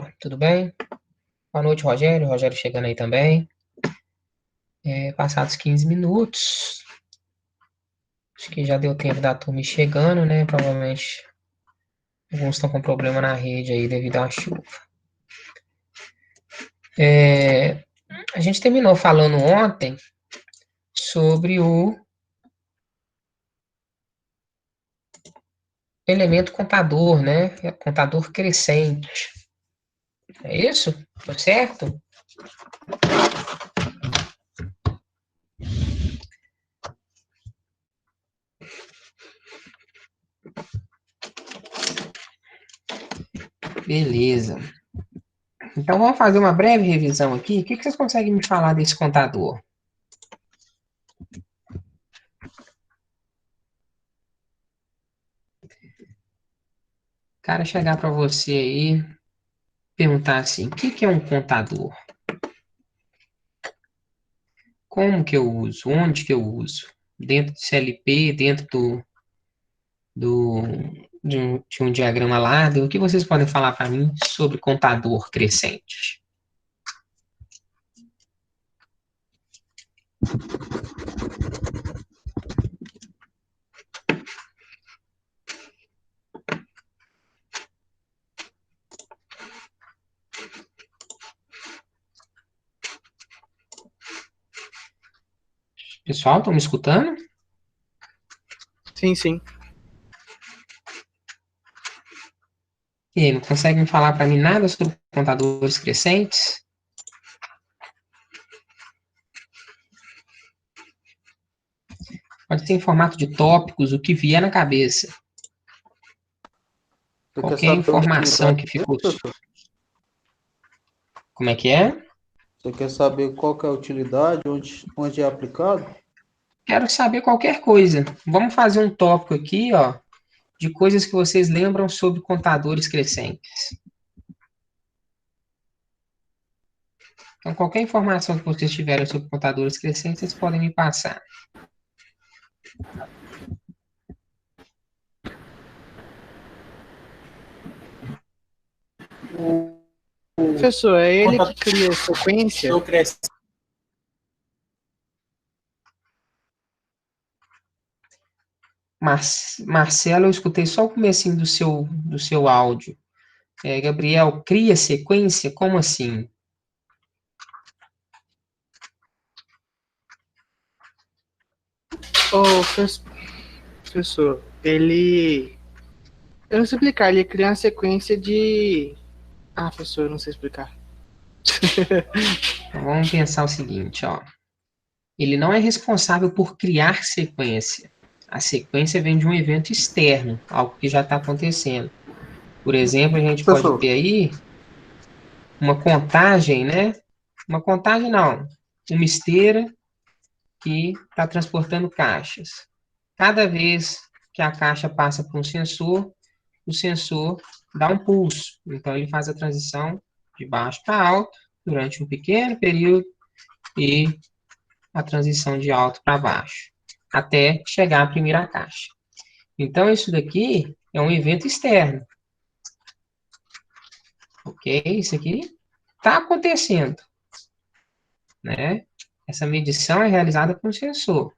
Paula? Tudo bem? Boa noite, Rogério. Rogério chegando aí também. Passados 15 minutos. Acho que já deu tempo da turma ir chegando, né? Provavelmente alguns estão com problema na rede aí devido à chuva. A gente terminou falando ontem sobre o elemento contador, né? Contador crescente. É isso? Tá certo? Beleza. Então vamos fazer uma breve revisão aqui. O que vocês conseguem me falar desse contador? O cara chegar para você aí, perguntar assim, o que é um contador? Como que eu uso? Onde que eu uso? Dentro do CLP, dentro do, de um diagrama lá, o que vocês podem falar para mim sobre contador crescente? Pessoal, estão me escutando? Sim, sim. E aí, não conseguem falar para mim nada sobre contadores crescentes? Pode ser em formato de tópicos, o que vier na cabeça. Você quer Qualquer saber a informação utilidade que dele, ficou. professor? Como é que é? Você quer saber qual que é a utilidade, onde é aplicado? Quero saber qualquer coisa. Vamos fazer um tópico aqui, ó, de coisas que vocês lembram sobre contadores crescentes. Então, qualquer informação que vocês tiverem sobre contadores crescentes, vocês podem me passar. Professor, é ele que cria a sequência? Marcelo, eu escutei só o comecinho do seu áudio. Gabriel, cria sequência? Como assim? Ô, professor, ele... Eu não sei explicar, ele cria uma sequência de... Ah, professor, eu não sei explicar. Então, vamos pensar o seguinte, ó. Ele não é responsável por criar sequência. A sequência vem de um evento externo, algo que já está acontecendo. Por exemplo, a gente pode Professor, ter aí uma contagem, né? Uma contagem não, uma esteira que está transportando caixas. Cada vez que a caixa passa por um sensor, o sensor dá um pulso. Então, ele faz a transição de baixo para alto durante um pequeno período e a transição de alto para baixo, até chegar à primeira caixa. Então, isso daqui é um evento externo. Ok? Isso aqui está acontecendo, né? Essa medição é realizada com sensor.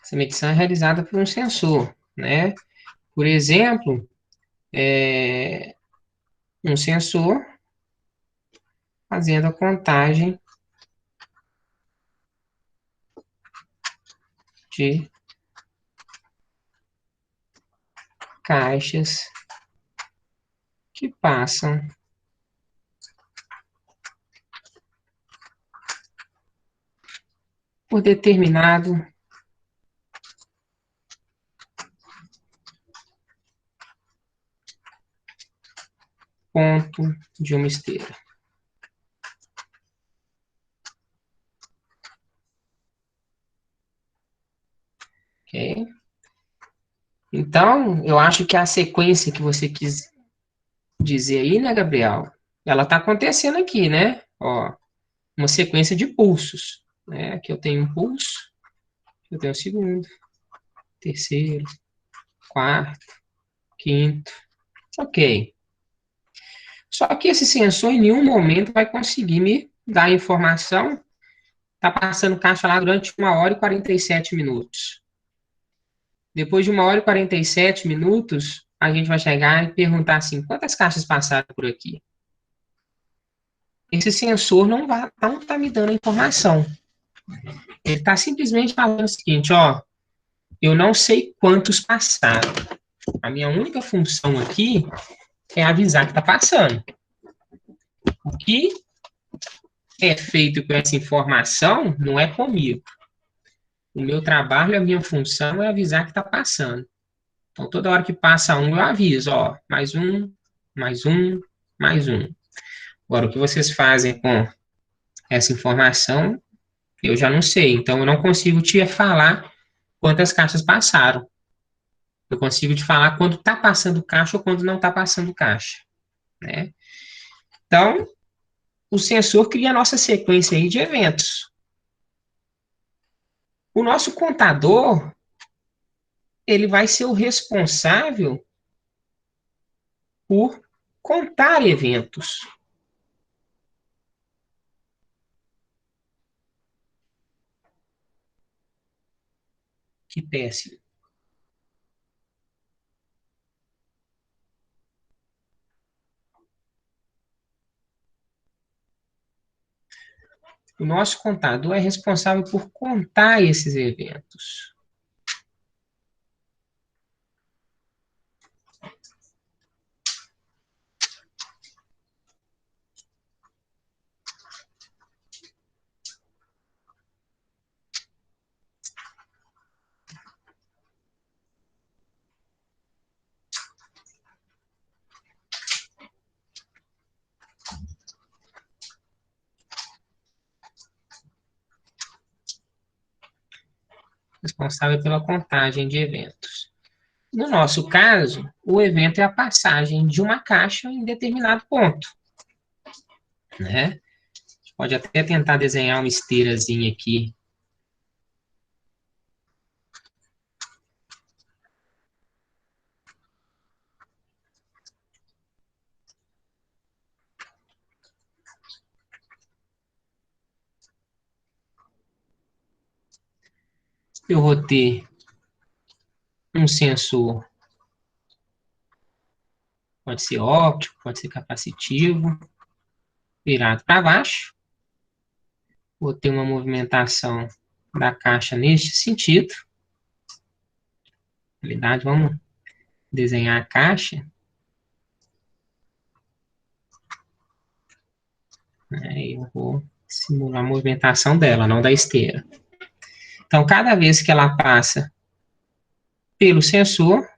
Essa medição é realizada por um sensor, né? Por exemplo, um sensor fazendo a contagem de caixas que passam por determinado ponto de uma esteira. Ok? Então, eu acho que a sequência que você quis dizer aí, né, Gabriel? Ela está acontecendo aqui, né? Ó, uma sequência de pulsos, né? Aqui eu tenho um pulso, eu tenho o segundo, terceiro, quarto, quinto, ok. Só que esse sensor em nenhum momento vai conseguir me dar a informação. Está passando caixa lá durante 1 hora e 47 minutos. Depois de 1 hora e 47 minutos, a gente vai chegar e perguntar assim, quantas caixas passaram por aqui? Esse sensor não tá me dando a informação. Ele está simplesmente falando o seguinte, ó, eu não sei quantos passaram. A minha única função aqui é avisar que está passando. O que é feito com essa informação não é comigo. O meu trabalho, a minha função é avisar que está passando. Então, toda hora que passa um, eu aviso, ó, mais um, mais um, mais um. Agora, o que vocês fazem com essa informação, eu já não sei. Então, eu não consigo te falar quantas caixas passaram. Eu consigo te falar quando está passando caixa ou quando não está passando caixa, né? Então, o sensor cria a nossa sequência aí de eventos. O nosso contador, ele vai ser o responsável por contar eventos. Que péssimo. O nosso contador é responsável por contar esses eventos. Responsável pela contagem de eventos. No nosso caso, o evento é a passagem de uma caixa em determinado ponto, né? A gente pode até tentar desenhar uma esteirazinha aqui. Eu vou ter um sensor, pode ser óptico, pode ser capacitivo, virado para baixo. Vou ter uma movimentação da caixa neste sentido. Na realidade, vamos desenhar a caixa. Eu vou simular a movimentação dela, não da esteira. Então, cada vez que ela passa pelo sensor,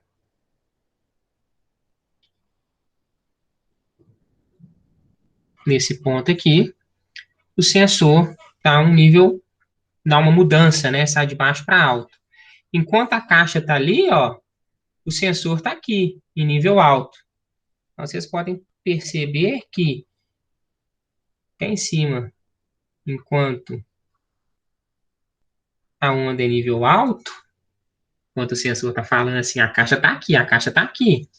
nesse ponto aqui, o sensor dá um nível, dá uma mudança, né? Sai de baixo para alto. Enquanto a caixa está ali, ó, o sensor está aqui, em nível alto. Então, vocês podem perceber que cá em cima, enquanto a onda é nível alto, enquanto o sensor está falando assim, a caixa está aqui, a caixa está aqui.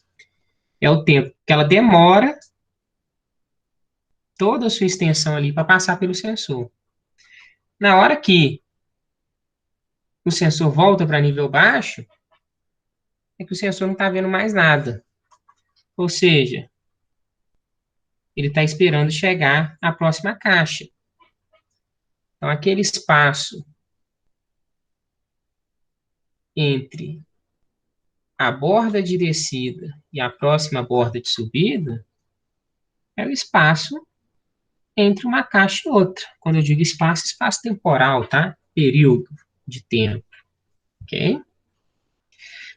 É o tempo que ela demora toda a sua extensão ali para passar pelo sensor. Na hora que o sensor volta para nível baixo, é que o sensor não está vendo mais nada. Ou seja, ele está esperando chegar à próxima caixa. Então, aquele espaço entre a borda de descida e a próxima borda de subida é o espaço entre uma caixa e outra. Quando eu digo espaço, espaço temporal, tá? Período de tempo, ok?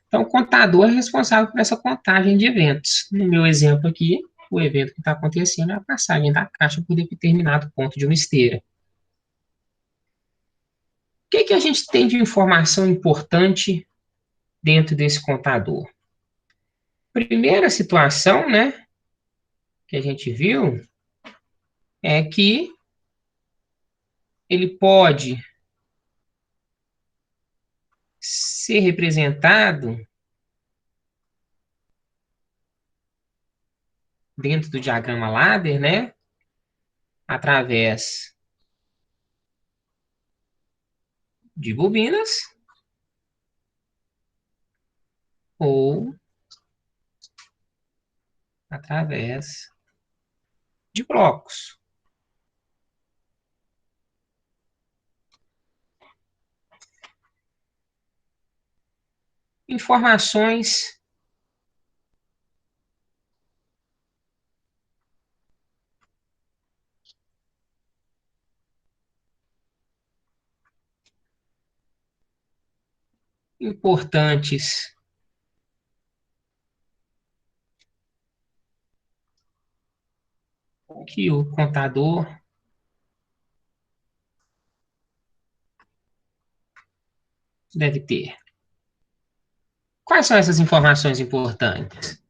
Então, o contador é responsável por essa contagem de eventos. No meu exemplo aqui, o evento que está acontecendo é a passagem da caixa por determinado ponto de uma esteira. O que a gente tem de informação importante dentro desse contador? Primeira situação, né? que a gente viu é que ele pode ser representado dentro do diagrama ladder, né? Através de bobinas ou através de blocos. Informações importantes que o contador deve ter. Quais são essas informações importantes?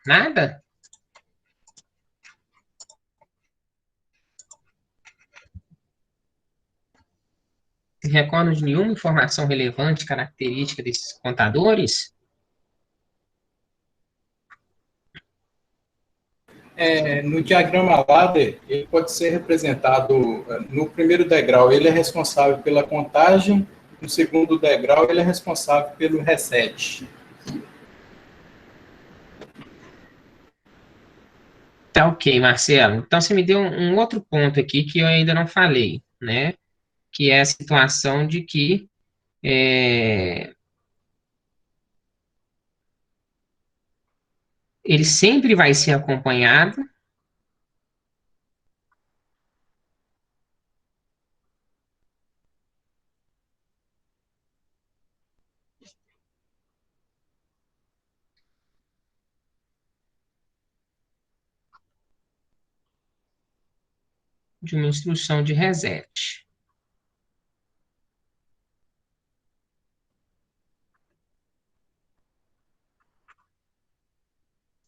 Nada? Não recordo de nenhuma informação relevante, característica desses contadores? No diagrama ladder, ele pode ser representado no primeiro degrau, ele é responsável pela contagem, no segundo degrau, ele é responsável pelo reset. Tá ok, Marcelo. Então você me deu um outro ponto aqui que eu ainda não falei, né? Que é a situação de que ele sempre vai ser acompanhado de uma instrução de reset.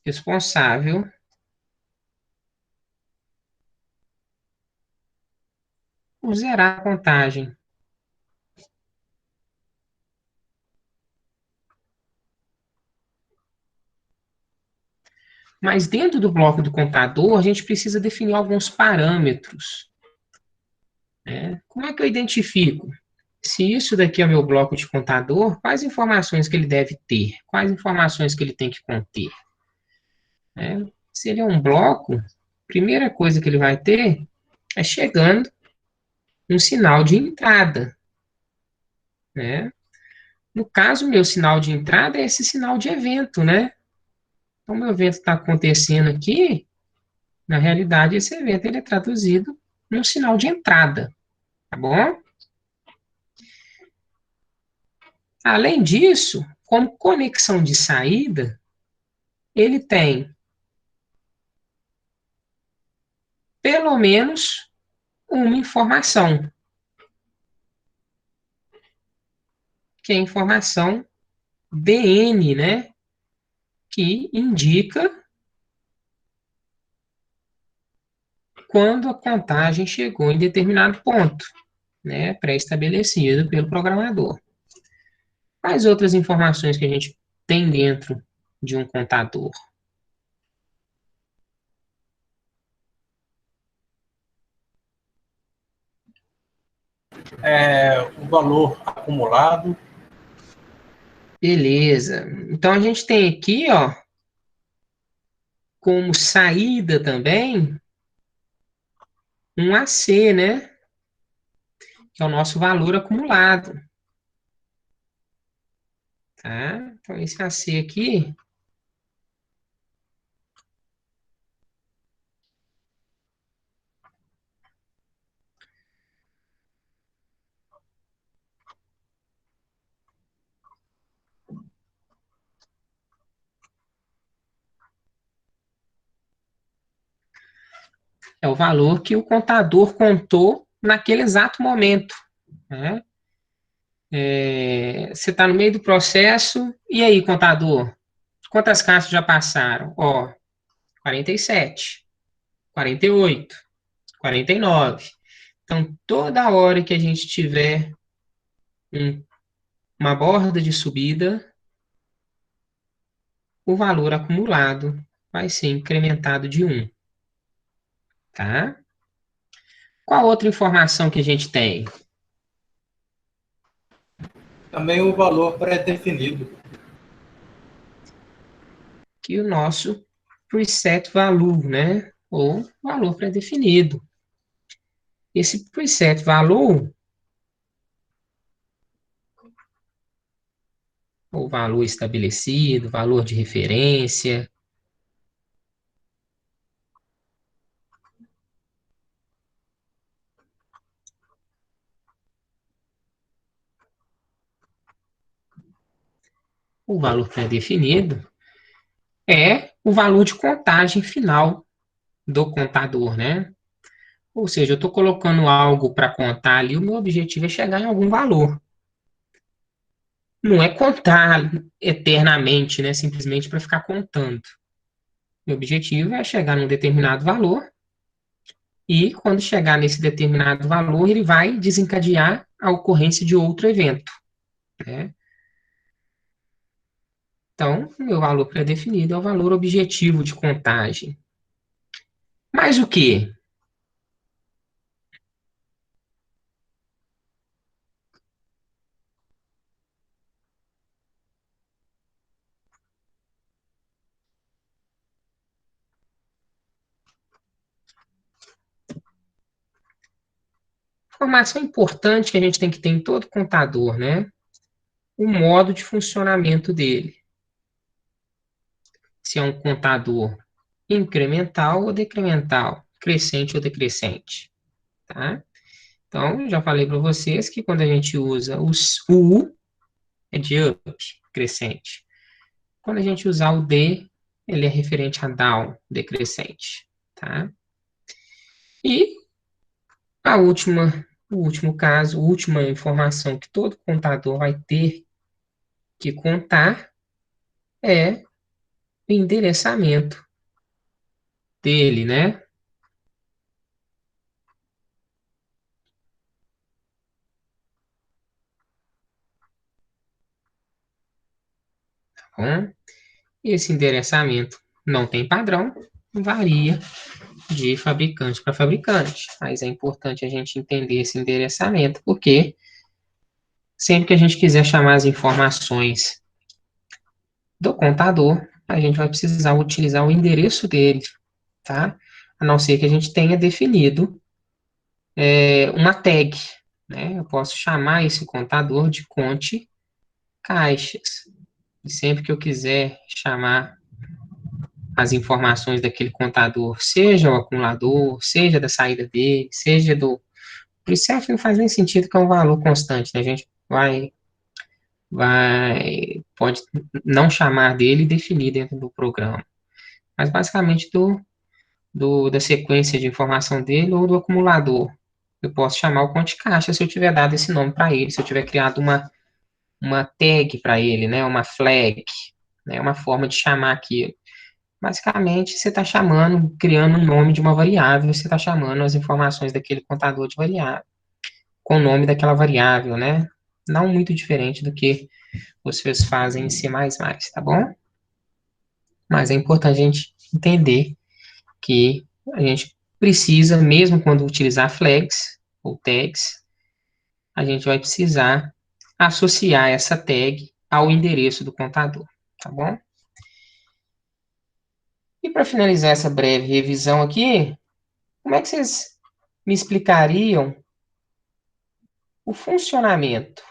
Responsável por zerar a contagem. Mas dentro do bloco do contador, a gente precisa definir alguns parâmetros, né? Como é que eu identifico? Se isso daqui é o meu bloco de contador, quais informações que ele deve ter? Quais informações que ele tem que conter? Né? Se ele é um bloco, a primeira coisa que ele vai ter é chegando um sinal de entrada, né? No caso, meu sinal de entrada é esse sinal de evento, né? Então, meu evento está acontecendo aqui, na realidade, esse evento ele é traduzido num sinal de entrada, tá bom? Além disso, como conexão de saída, ele tem pelo menos uma informação, que é a informação DN, né? Que indica quando a contagem chegou em determinado ponto, né? Pré-estabelecido pelo programador. Quais outras informações que a gente tem dentro de um contador? O valor acumulado. Beleza. Então a gente tem aqui, ó, como saída também, um AC, né? Que é o nosso valor acumulado. Tá? Então esse AC aqui o valor que o contador contou naquele exato momento, né? Você está no meio do processo, e aí, contador? Quantas caixas já passaram? Ó, 47, 48, 49. Então, toda hora que a gente tiver uma borda de subida, o valor acumulado vai ser incrementado de 1, tá? Qual outra informação que a gente tem? Também o valor pré-definido. Que o nosso preset value, né? Ou valor pré-definido. Esse preset value, ou valor estabelecido, valor de referência, o valor pré-definido é o valor de contagem final do contador, né? Ou seja, eu estou colocando algo para contar ali, o meu objetivo é chegar em algum valor. Não é contar eternamente, né? Simplesmente para ficar contando. Meu objetivo é chegar num determinado valor e, quando chegar nesse determinado valor, ele vai desencadear a ocorrência de outro evento, né? Então, o meu valor pré-definido é o valor objetivo de contagem. Mais o quê? Informação importante que a gente tem que ter em todo contador, né? O modo de funcionamento dele. Se é um contador incremental ou decremental, crescente ou decrescente, tá? Então, já falei para vocês que quando a gente usa o U, é de up, crescente. Quando a gente usar o D, ele é referente a down, decrescente, tá? E o último caso, a última informação que todo contador vai ter que contar é o endereçamento dele, né? Bom, esse endereçamento não tem padrão, varia de fabricante para fabricante, mas é importante a gente entender esse endereçamento, porque sempre que a gente quiser chamar as informações do contador, a gente vai precisar utilizar o endereço dele, tá? A não ser que a gente tenha definido uma tag, né? Eu posso chamar esse contador de conte caixas. E sempre que eu quiser chamar as informações daquele contador, seja o acumulador, seja da saída dele, seja do... Por isso não faz nem sentido que é um valor constante, né? A gente pode não chamar dele e definir dentro do programa. Mas basicamente da sequência de informação dele ou do acumulador. Eu posso chamar o conte caixa se eu tiver dado esse nome para ele, se eu tiver criado uma tag para ele, né? Uma flag, né? Uma forma de chamar aquilo. Basicamente, você está chamando, criando um nome de uma variável, você está chamando as informações daquele contador de variável, com o nome daquela variável, né? Não muito diferente do que vocês fazem em C++, tá bom? Mas é importante a gente entender que a gente precisa, mesmo quando utilizar flags ou tags, a gente vai precisar associar essa tag ao endereço do contador, tá bom? E para finalizar essa breve revisão aqui, como é que vocês me explicariam o funcionamento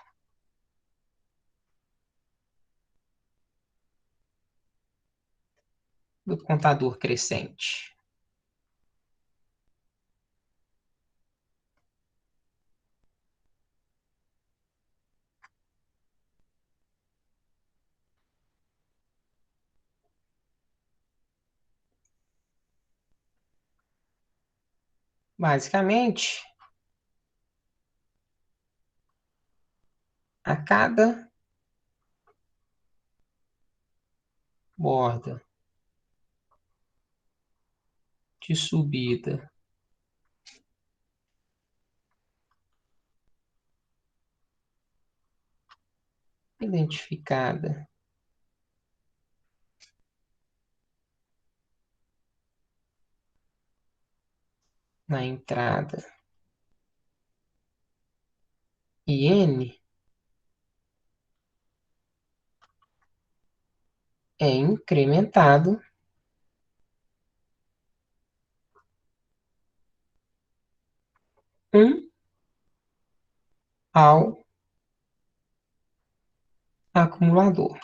do contador crescente? Basicamente, a cada borda de subida identificada na entrada IN é incrementado ao acumulador.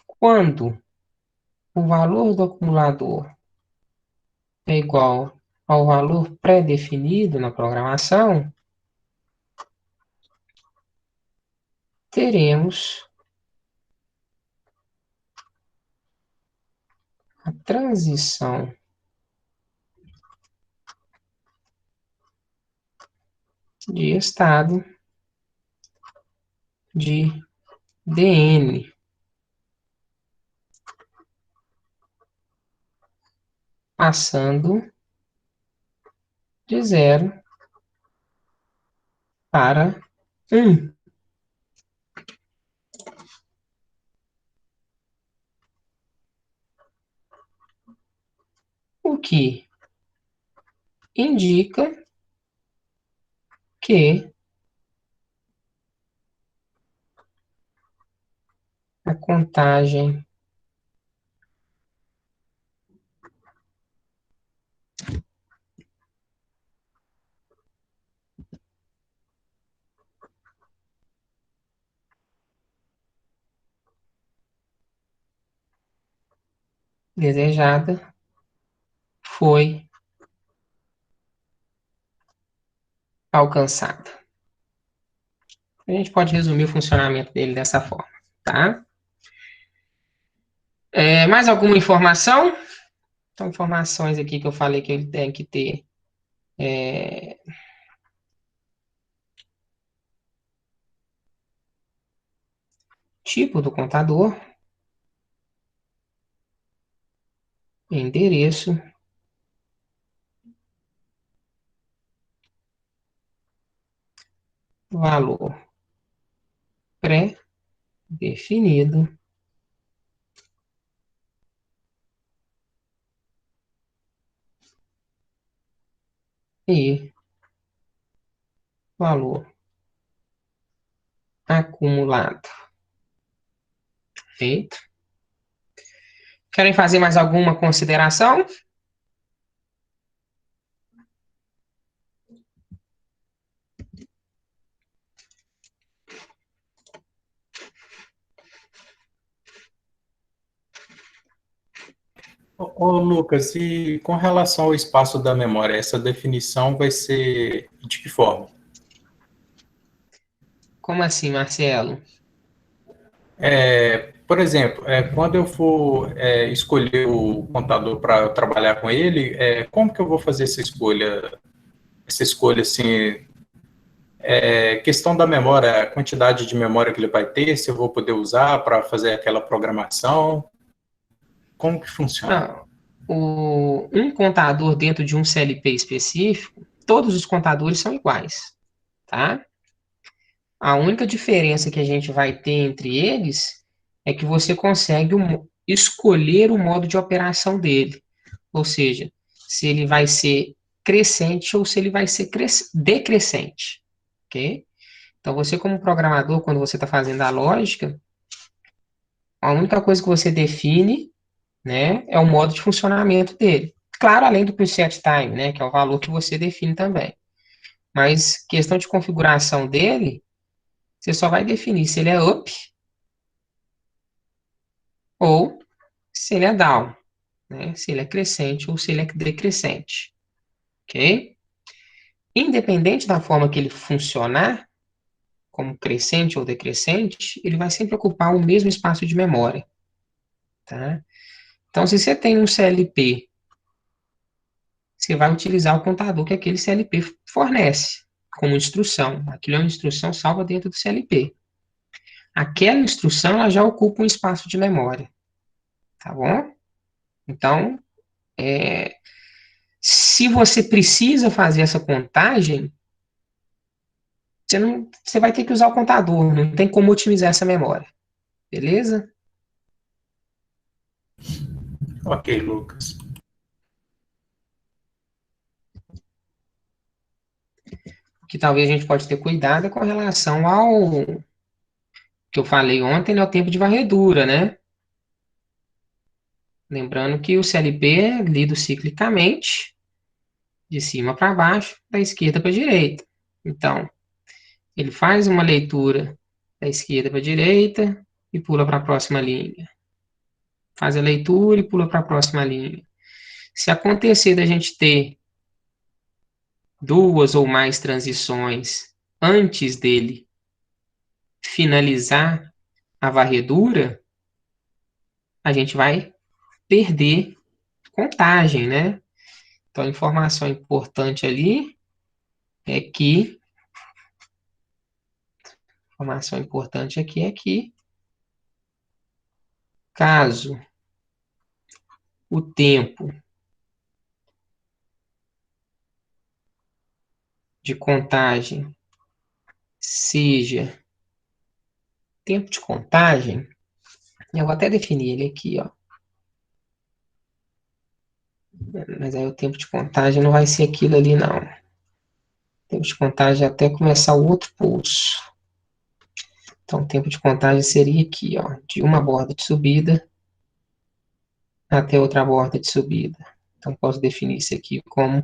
Quando o valor do acumulador é igual ao valor pré-definido na programação, teremos a transição de estado de DN, passando de 0 para 1. O que indica que a contagem desejada foi alcançada. A gente pode resumir o funcionamento dele dessa forma, tá? Mais alguma informação? Então, informações aqui que eu falei que ele tem que ter. Tipo do contador, endereço, valor pré-definido e valor acumulado. Feito. Querem fazer mais alguma consideração? Ô, Lucas, e com relação ao espaço da memória, essa definição vai ser de que forma? Como assim, Marcelo? Por exemplo, quando eu for escolher o contador para trabalhar com ele, como que eu vou fazer essa escolha? Essa escolha, assim, questão da memória, a quantidade de memória que ele vai ter, se eu vou poder usar para fazer aquela programação, como que funciona? Não. Um contador dentro de um CLP específico, todos os contadores são iguais, tá? A única diferença que a gente vai ter entre eles é que você consegue escolher o modo de operação dele. Ou seja, se ele vai ser crescente ou se ele vai ser decrescente. Ok? Então, você como programador, quando você está fazendo a lógica, a única coisa que você define, né, é o modo de funcionamento dele. Claro, além do preset time, né, que é o valor que você define também. Mas questão de configuração dele, você só vai definir se ele é up ou se ele é down, né? Se ele é crescente ou se ele é decrescente, ok? Independente da forma que ele funcionar, como crescente ou decrescente, ele vai sempre ocupar o mesmo espaço de memória, tá? Então, se você tem um CLP, você vai utilizar o contador que aquele CLP fornece como instrução. Aquilo é uma instrução salva dentro do CLP. Aquela instrução ela já ocupa um espaço de memória, tá bom? Então, se você precisa fazer essa contagem, você vai ter que usar o contador, não tem como otimizar essa memória, beleza? Ok, Lucas. O que talvez a gente pode ter cuidado é com relação ao que eu falei ontem, né, o tempo de varredura, né? Lembrando que o CLP é lido ciclicamente, de cima para baixo, da esquerda para a direita. Então, ele faz uma leitura da esquerda para a direita e pula para a próxima linha. Faz a leitura e pula para a próxima linha. Se acontecer da gente ter duas ou mais transições antes dele finalizar a varredura, a gente vai perder contagem, né? Então, a informação importante ali é que caso o tempo de contagem seja tempo de contagem, eu vou até definir ele aqui, ó. Mas aí o tempo de contagem não vai ser aquilo ali, não. O tempo de contagem é até começar o outro pulso. Então, o tempo de contagem seria aqui, ó, de uma borda de subida até outra borda de subida. Então, posso definir isso aqui como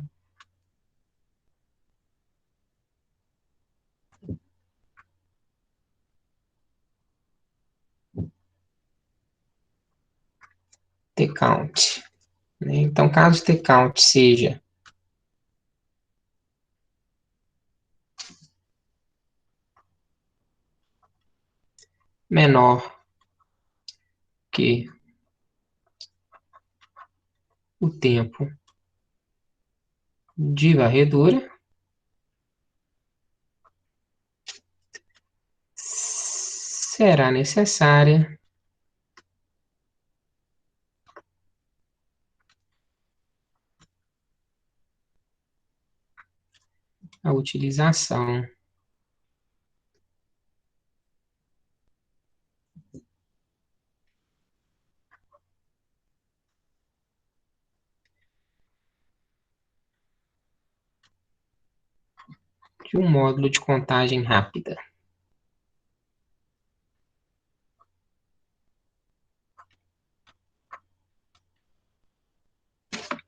T-count, né? Então, caso T-count seja menor que o tempo de varredura, será necessária a utilização de um módulo de contagem rápida.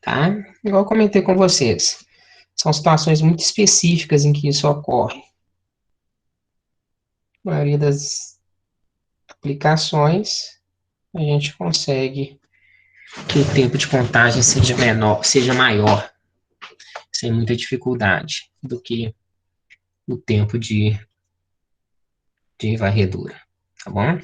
Tá? Igual eu comentei com vocês, são situações muito específicas em que isso ocorre. A maioria das aplicações, a gente consegue que o tempo de contagem seja menor, seja maior, sem muita dificuldade, do que o tempo de varredura, tá bom?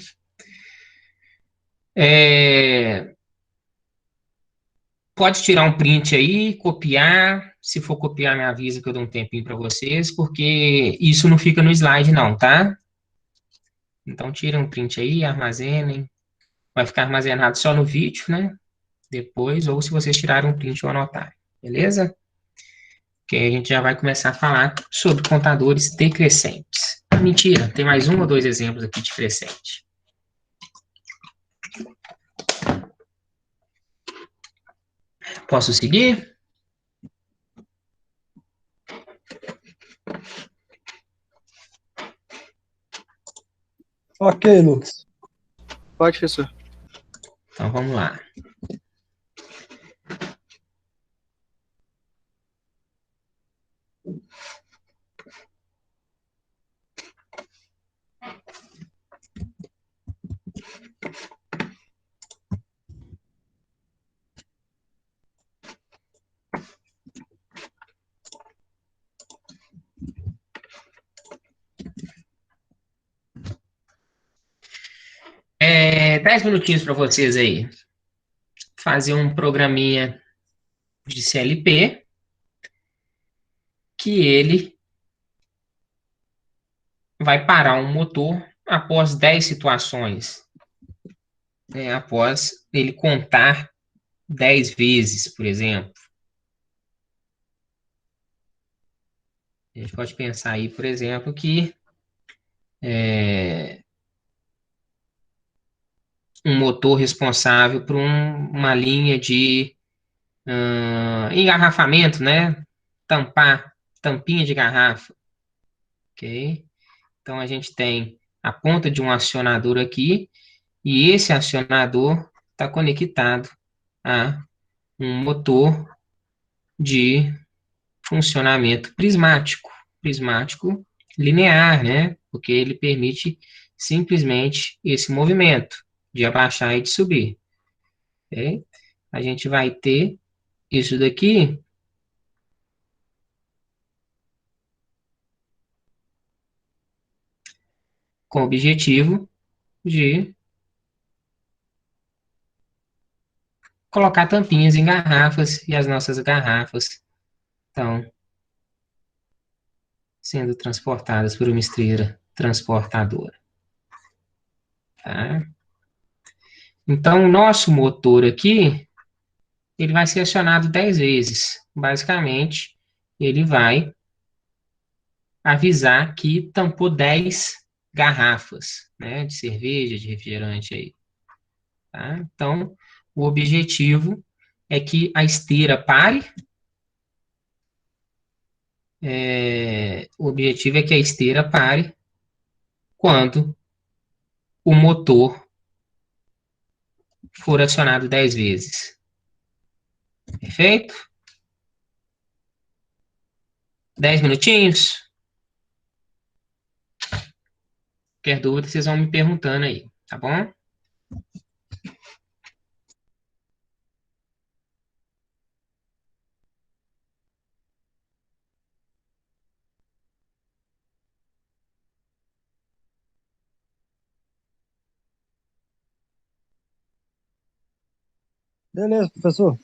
Pode tirar um print aí, copiar. Se for copiar, me avisa que eu dou um tempinho para vocês, porque isso não fica no slide não, tá? Então, tira um print aí, armazenem. Vai ficar armazenado só no vídeo, né? Depois, ou se vocês tirarem um print ou anotarem, beleza? Que aí a gente já vai começar a falar sobre contadores decrescentes. Mentira, tem mais um ou dois exemplos aqui de crescente. Posso seguir? Ok, Lucas. Pode, professor. Então, vamos lá. Dez minutinhos para vocês aí. fazer um programinha de CLP que ele vai parar um motor após 10 situações, né, após ele contar 10 vezes, por exemplo. A gente pode pensar aí, por exemplo, que um motor responsável por uma linha de engarrafamento, né? Tampinha de garrafa, ok? Então, a gente tem a ponta de um acionador aqui, e esse acionador está conectado a um motor de funcionamento prismático linear, né? Porque ele permite simplesmente esse movimento de abaixar e de subir, ok? A gente vai ter isso daqui com o objetivo de colocar tampinhas em garrafas, e as nossas garrafas estão sendo transportadas por uma esteira transportadora. Tá? Então, o nosso motor aqui, ele vai ser acionado 10 vezes. Basicamente, ele vai avisar que tampou 10 garrafas, né, de cerveja, de refrigerante aí. Tá? Então, o objetivo é que a esteira pare. O objetivo é que a esteira pare quando o motor for acionado 10 vezes. Perfeito? 10 minutinhos? Qualquer dúvida, vocês vão me perguntando aí, tá bom? Beleza, professor.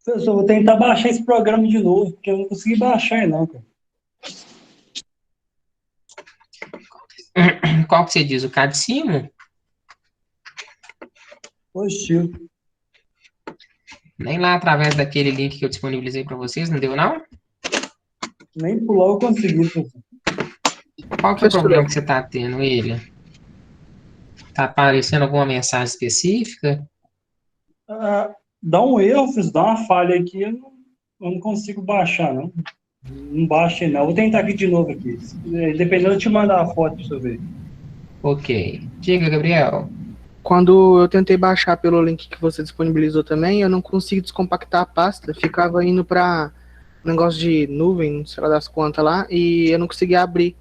Professor, vou tentar baixar esse programa de novo, porque eu não consegui baixar ele não, cara. Qual que você diz? O Cadcimo? Positivo. Nem lá através daquele link que eu disponibilizei para vocês, não deu, não? Nem pular eu consegui, professor. Qual que é o Professor, problema que você está tendo, ele? Tá aparecendo alguma mensagem específica? Ah, dá um erro, fiz, dá uma falha aqui, eu não consigo baixar, não. Não baixa não. Vou tentar aqui de novo aqui. Dependendo, eu te mandar a foto pra você ver. Ok. Diga, Gabriel. quando eu tentei baixar pelo link que você disponibilizou também, eu não consegui descompactar a pasta. Ficava indo para negócio de nuvem, sei lá das quantas lá, e eu não conseguia abrir.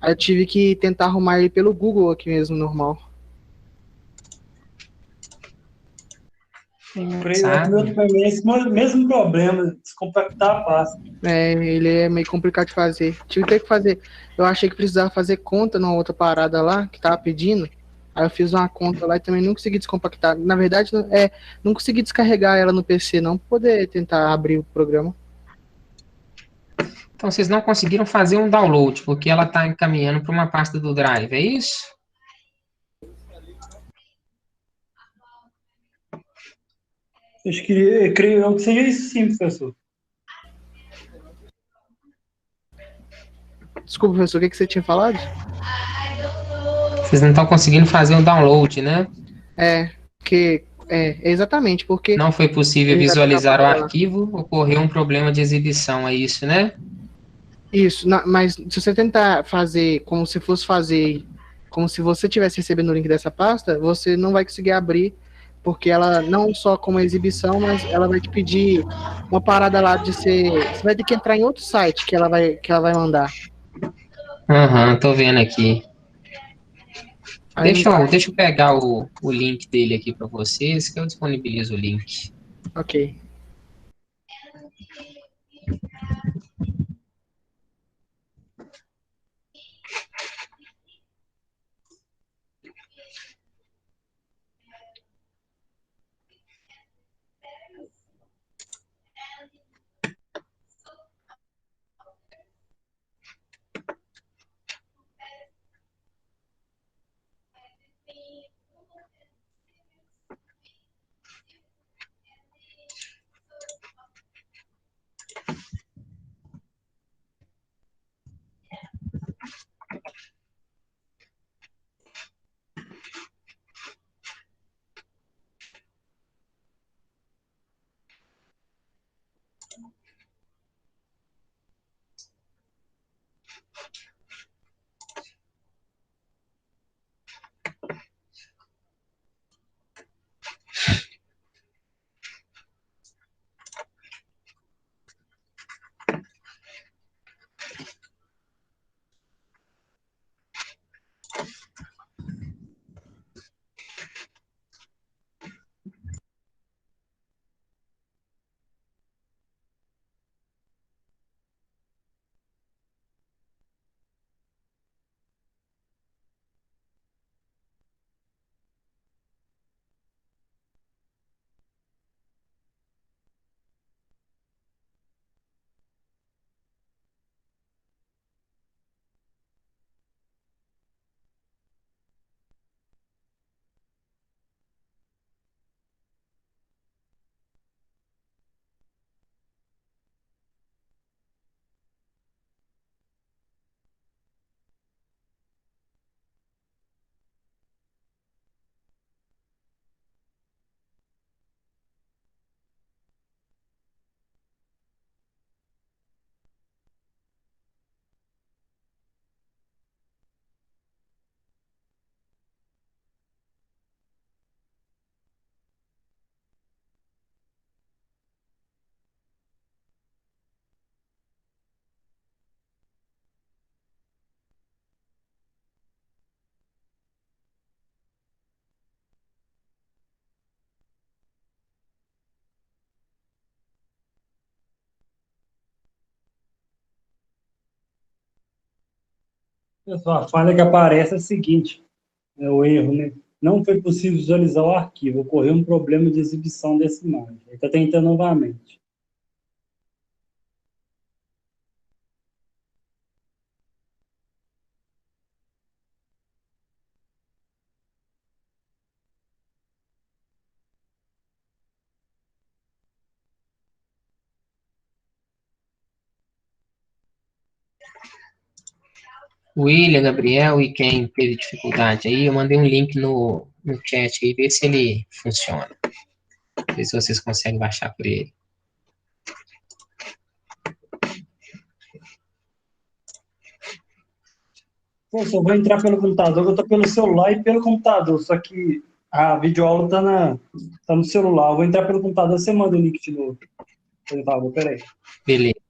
Aí eu tive que tentar arrumar ele pelo Google aqui mesmo, normal. O meu também é esse mesmo problema, descompactar a pasta. É, ele é meio complicado de fazer. Tive que ter que fazer. Eu achei que precisava fazer conta numa outra parada lá, que tava pedindo. Aí eu fiz uma conta lá e também não consegui descompactar. Na verdade, não consegui descarregar ela no PC, não, pra poder tentar abrir o programa. Então, vocês não conseguiram fazer um download, porque ela está encaminhando para uma pasta do Drive, é isso? Eu creio que seja isso sim, professor. Desculpa, professor, o que você tinha falado? Vocês não estão conseguindo fazer um download, né? Exatamente, porque Não foi possível ele vai ter uma visualizar o parada lá. arquivo, ocorreu um problema de exibição, é isso, né? Isso, mas se você tentar fazer como se fosse fazer, como se você tivesse recebendo o link dessa pasta, você não vai conseguir abrir, porque ela não só como exibição, mas ela vai te pedir uma parada lá de ser. Você vai ter que entrar em outro site que ela vai mandar. Aham, tô vendo aqui. Aí não tá. Deixa eu pegar o link dele aqui para vocês, que eu disponibilizo o link. Ok. Pessoal, a falha que aparece é a seguinte, é o erro, né? Não foi possível visualizar o arquivo, ocorreu um problema de exibição dessa imagem. Ele está tentando novamente. O William, Gabriel e quem teve dificuldade aí, eu mandei um link no chat aí, ver se ele funciona. Ver se vocês conseguem baixar por ele. Pô, só vou entrar pelo computador, eu tô pelo celular e pelo computador, só que a videoaula tá no celular. Eu vou entrar pelo computador, você manda o link de novo. Por favor, peraí. Beleza.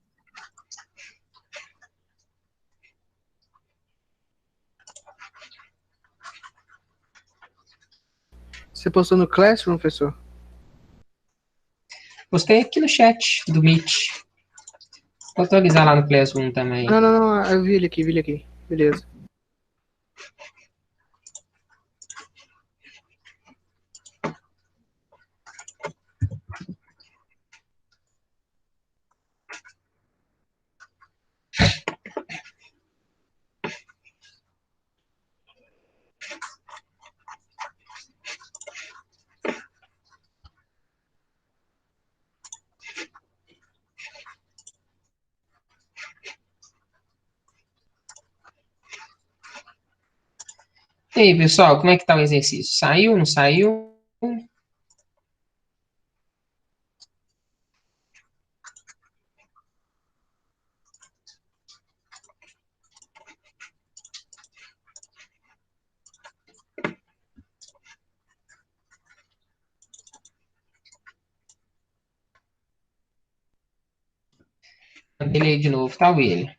Você postou no Classroom, professor? Postei aqui no chat do Meet. Vou atualizar lá no Classroom também. Não, não, não, eu vi ele aqui. Beleza. E aí, pessoal, como é que tá o exercício? Saiu, não saiu? Ele aí de novo, tá, William?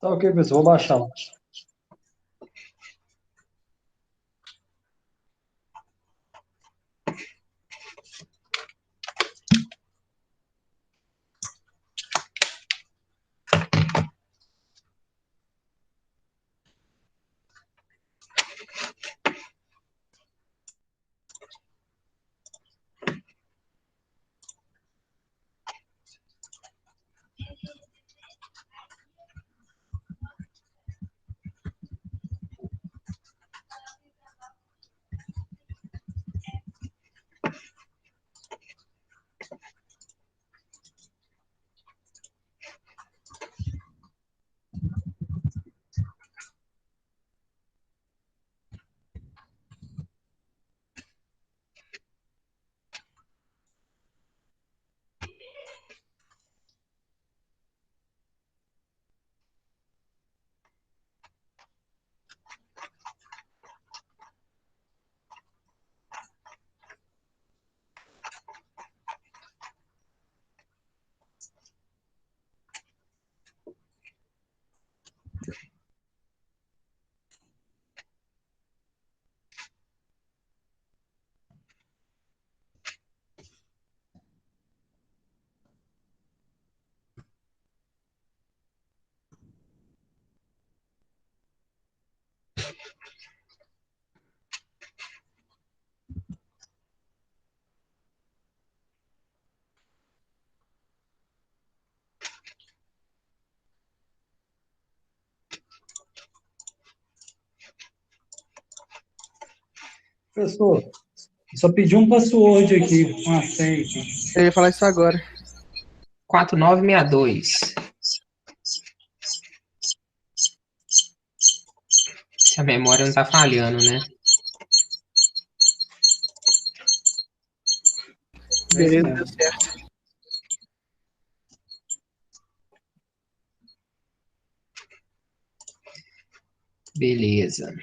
Tá ok, pessoal, vou baixar. Professor, só pedi um password aqui, uma senha aqui. Eu ia falar isso agora. 4962. Se a memória não tá falhando, né? Beleza, mesmo. deu certo. Beleza.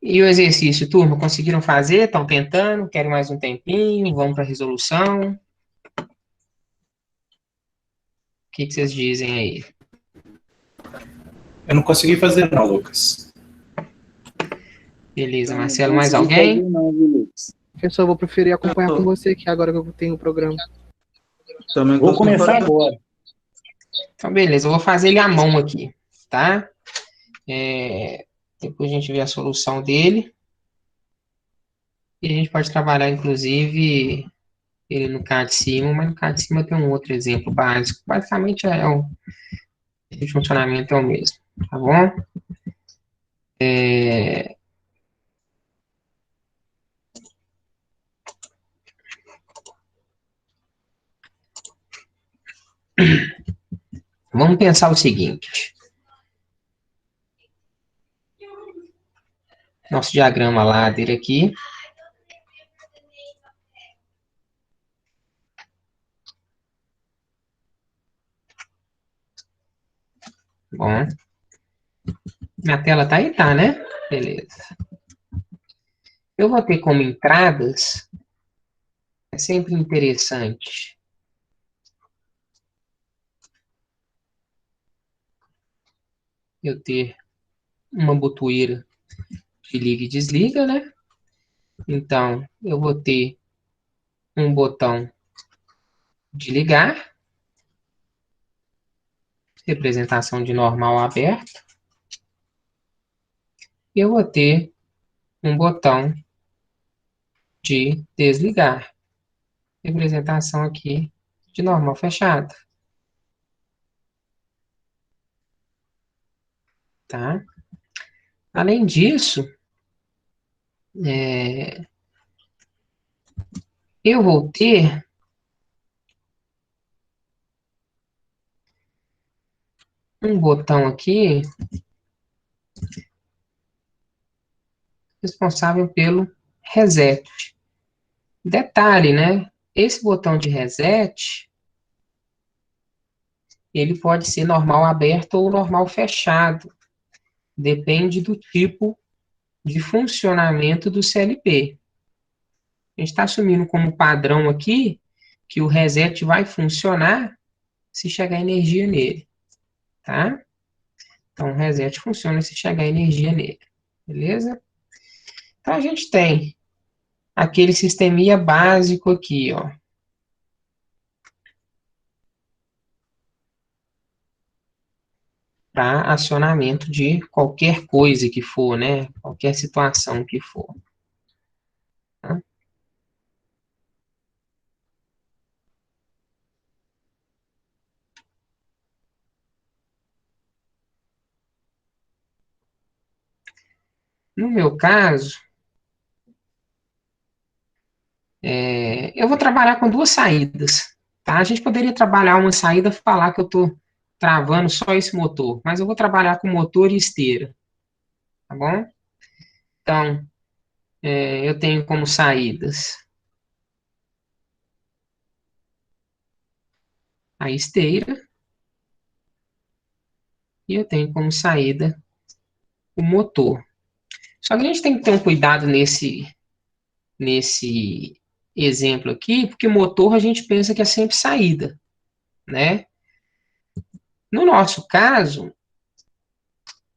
E o exercício, turma, conseguiram fazer? Estão tentando? Querem mais um tempinho? Vamos para a resolução? O que vocês dizem aí? Eu não consegui fazer não, Lucas. Beleza, Não Marcelo, mais consegui alguém? fazer não, viu, Lucas? Professor, eu vou preferir acompanhar com você aqui agora que eu tenho o programa. Também Vou consegui começar fazer. agora. Então, beleza, eu vou fazer ele à mão aqui, tá? Depois a gente vê a solução dele. E a gente pode trabalhar, inclusive, ele no CAD de cima, mas no CAD de cima tem um outro exemplo básico. Basicamente, o funcionamento é o mesmo, tá bom? Vamos pensar o seguinte. Nosso diagrama ladder aqui. Bom. Minha tela tá aí, tá, né? Beleza. Eu vou ter como entradas, é sempre interessante, eu ter uma botoeira de liga e desliga, né? Então, eu vou ter um botão de ligar, representação de normal aberto, e eu vou ter um botão de desligar, representação aqui de normal fechado, tá? Além disso, eu vou ter um botão aqui responsável pelo reset. Detalhe, né? Esse botão de reset, ele pode ser normal aberto ou normal fechado. Depende do tipo de funcionamento do CLP. A gente está assumindo como padrão aqui que o reset vai funcionar se chegar energia nele, tá? Então, o reset funciona se chegar energia nele, beleza? Então, a gente tem aquele sisteminha básico aqui, ó. Para acionamento de qualquer coisa que for, né? Qualquer situação que for. Tá? No meu caso, eu vou trabalhar com duas saídas, tá? A gente poderia trabalhar uma saída, falar que eu estou travando só esse motor, mas eu vou trabalhar com motor e esteira, tá bom? Então, eu tenho como saídas a esteira e eu tenho como saída o motor. Só que a gente tem que ter um cuidado nesse exemplo aqui, porque motor a gente pensa que é sempre saída, né? No nosso caso,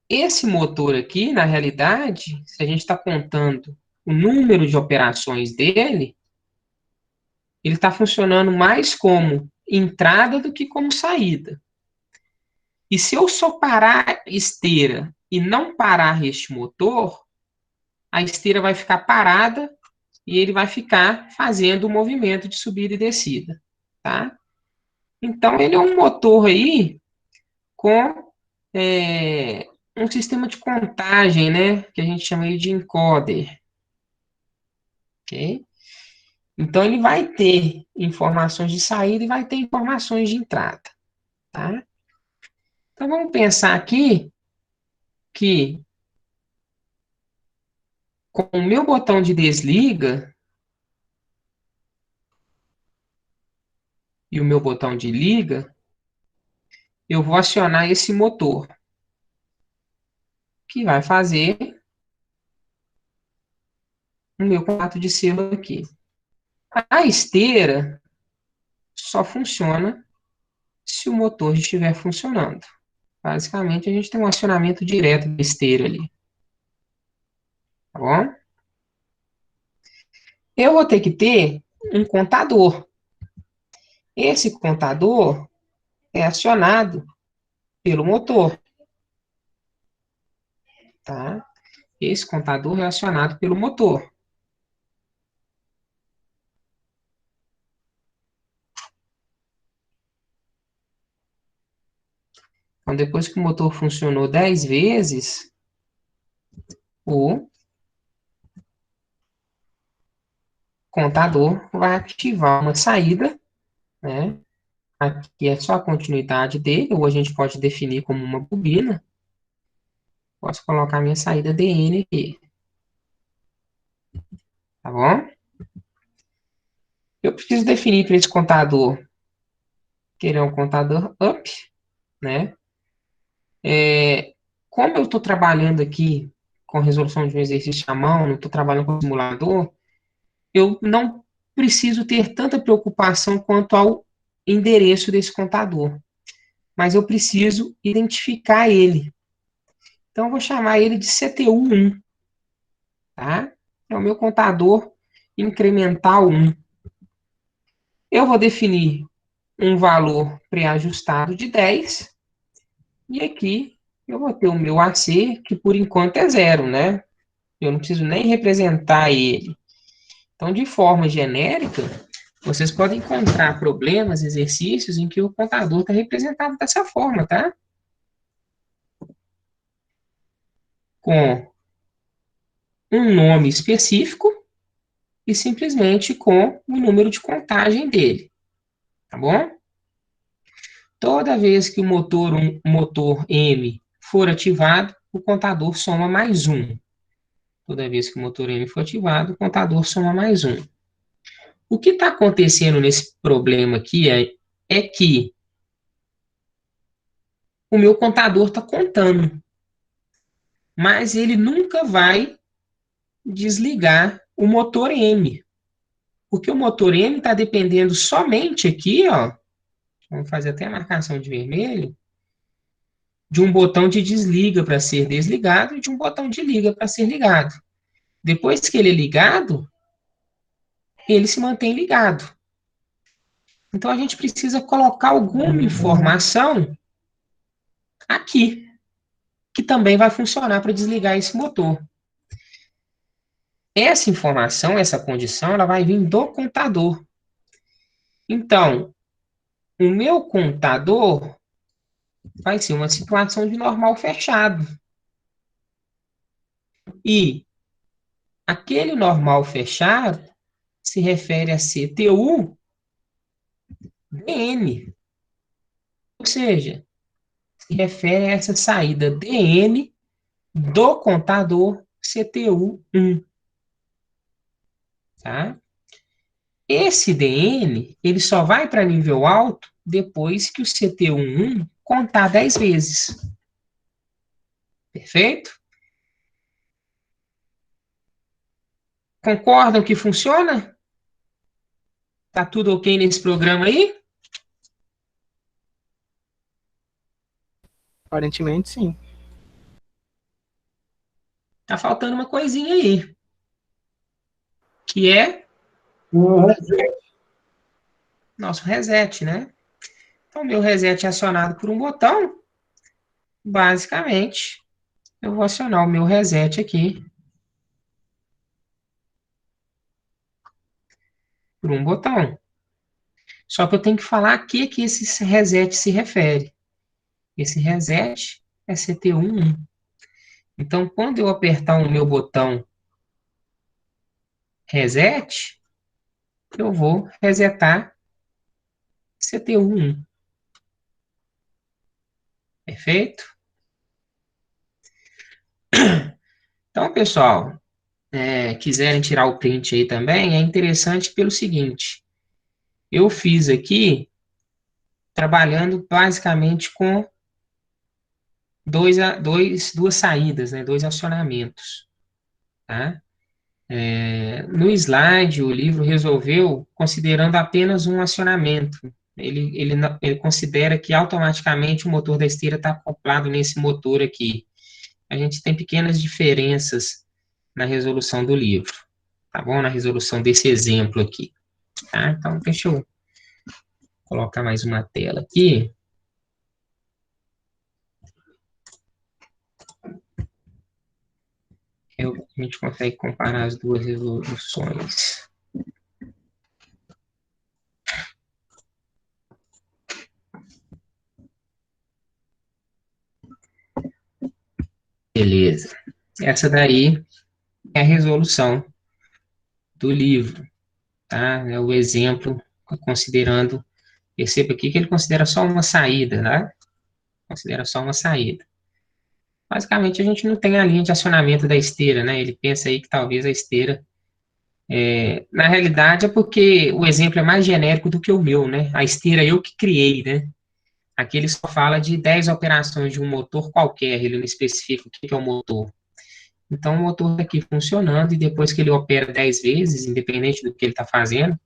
esse motor aqui, na realidade, se a gente está contando o número de operações dele, ele está funcionando mais como entrada do que como saída. E se eu só parar a esteira e não parar este motor, a esteira vai ficar parada e ele vai ficar fazendo o movimento de subida e descida, tá? Então, ele é um motor aí com um sistema de contagem, né? Que a gente chama aí de encoder. Ok? Então, ele vai ter informações de saída e vai ter informações de entrada, tá? Então, vamos pensar aqui que com o meu botão de desliga e o meu botão de liga, eu vou acionar esse motor, que vai fazer o meu contato de selo aqui. A esteira só funciona se o motor estiver funcionando. Basicamente, a gente tem um acionamento direto da esteira ali. Tá bom? Eu vou ter que ter um contador. Esse contador é acionado pelo motor. Tá? Esse contador é acionado pelo motor. Então, depois que o motor funcionou 10 vezes, o contador vai ativar uma saída, né? Aqui é só a continuidade dele, ou a gente pode definir como uma bobina. Posso colocar minha saída DN aqui. Tá bom? Eu preciso definir para esse contador, que ele é um contador up, né? Como eu estou trabalhando aqui com resolução de um exercício à mão, não estou trabalhando com simulador, eu não preciso ter tanta preocupação quanto ao endereço desse contador, mas eu preciso identificar ele. Então, eu vou chamar ele de CTU1, tá? É o meu contador incremental 1. Eu vou definir um valor pré-ajustado de 10, e aqui eu vou ter o meu AC, que por enquanto é 0, né? Eu não preciso nem representar ele. Então, de forma genérica, vocês podem encontrar problemas, exercícios em que o contador está representado dessa forma, tá? Com um nome específico e simplesmente com o número de contagem dele, tá bom? Toda vez que o motor M for ativado, o contador soma mais 1. Toda vez que o motor M for ativado, o contador soma mais 1. O que está acontecendo nesse problema aqui é que o meu contador está contando, mas ele nunca vai desligar o motor M, porque o motor M está dependendo somente aqui, ó, vamos fazer até a marcação de vermelho, de um botão de desliga para ser desligado e de um botão de liga para ser ligado. Depois que ele é ligado, ele se mantém ligado. Então, a gente precisa colocar alguma informação aqui, que também vai funcionar para desligar esse motor. Essa informação, essa condição, ela vai vir do contador. Então, o meu contador vai ser uma situação de normal fechado. E aquele normal fechado se refere a CTU DN. Ou seja, se refere a essa saída DN do contador CTU1. Tá? Esse DN, ele só vai para nível alto depois que o CTU1 contar 10 vezes. Perfeito? Concordam que funciona? Tá tudo ok nesse programa aí? Aparentemente, sim. Tá faltando uma coisinha aí, que é nosso reset, né? Então, meu reset é acionado por um botão. Basicamente, eu vou acionar o meu reset aqui por um botão. Só que eu tenho que falar a que esse reset se refere. Esse reset é CTU1. Então, quando eu apertar o meu botão reset, eu vou resetar CTU1. Perfeito? Então, pessoal, quiserem tirar o print aí também, é interessante pelo seguinte. Eu fiz aqui, trabalhando basicamente com duas saídas, né, dois acionamentos. Tá? No slide, o livro resolveu considerando apenas um acionamento. Ele considera que automaticamente o motor da esteira está acoplado nesse motor aqui. A gente tem pequenas diferenças na resolução do livro, tá bom? Na resolução desse exemplo aqui. Tá? Então, deixa eu colocar mais uma tela aqui. A gente consegue comparar as duas resoluções. Beleza. Essa daí é a resolução do livro, tá? É o exemplo considerando Perceba aqui que ele considera só uma saída, né? Considera só uma saída. Basicamente, a gente não tem a linha de acionamento da esteira, né? Ele pensa aí que talvez a esteira... na realidade, é porque o exemplo é mais genérico do que o meu, né? A esteira eu que criei, né? Aqui ele só fala de 10 operações de um motor qualquer, ele não especifica o que é o motor. Então, o motor está aqui funcionando, e depois que ele opera 10 vezes, independente do que ele está fazendo,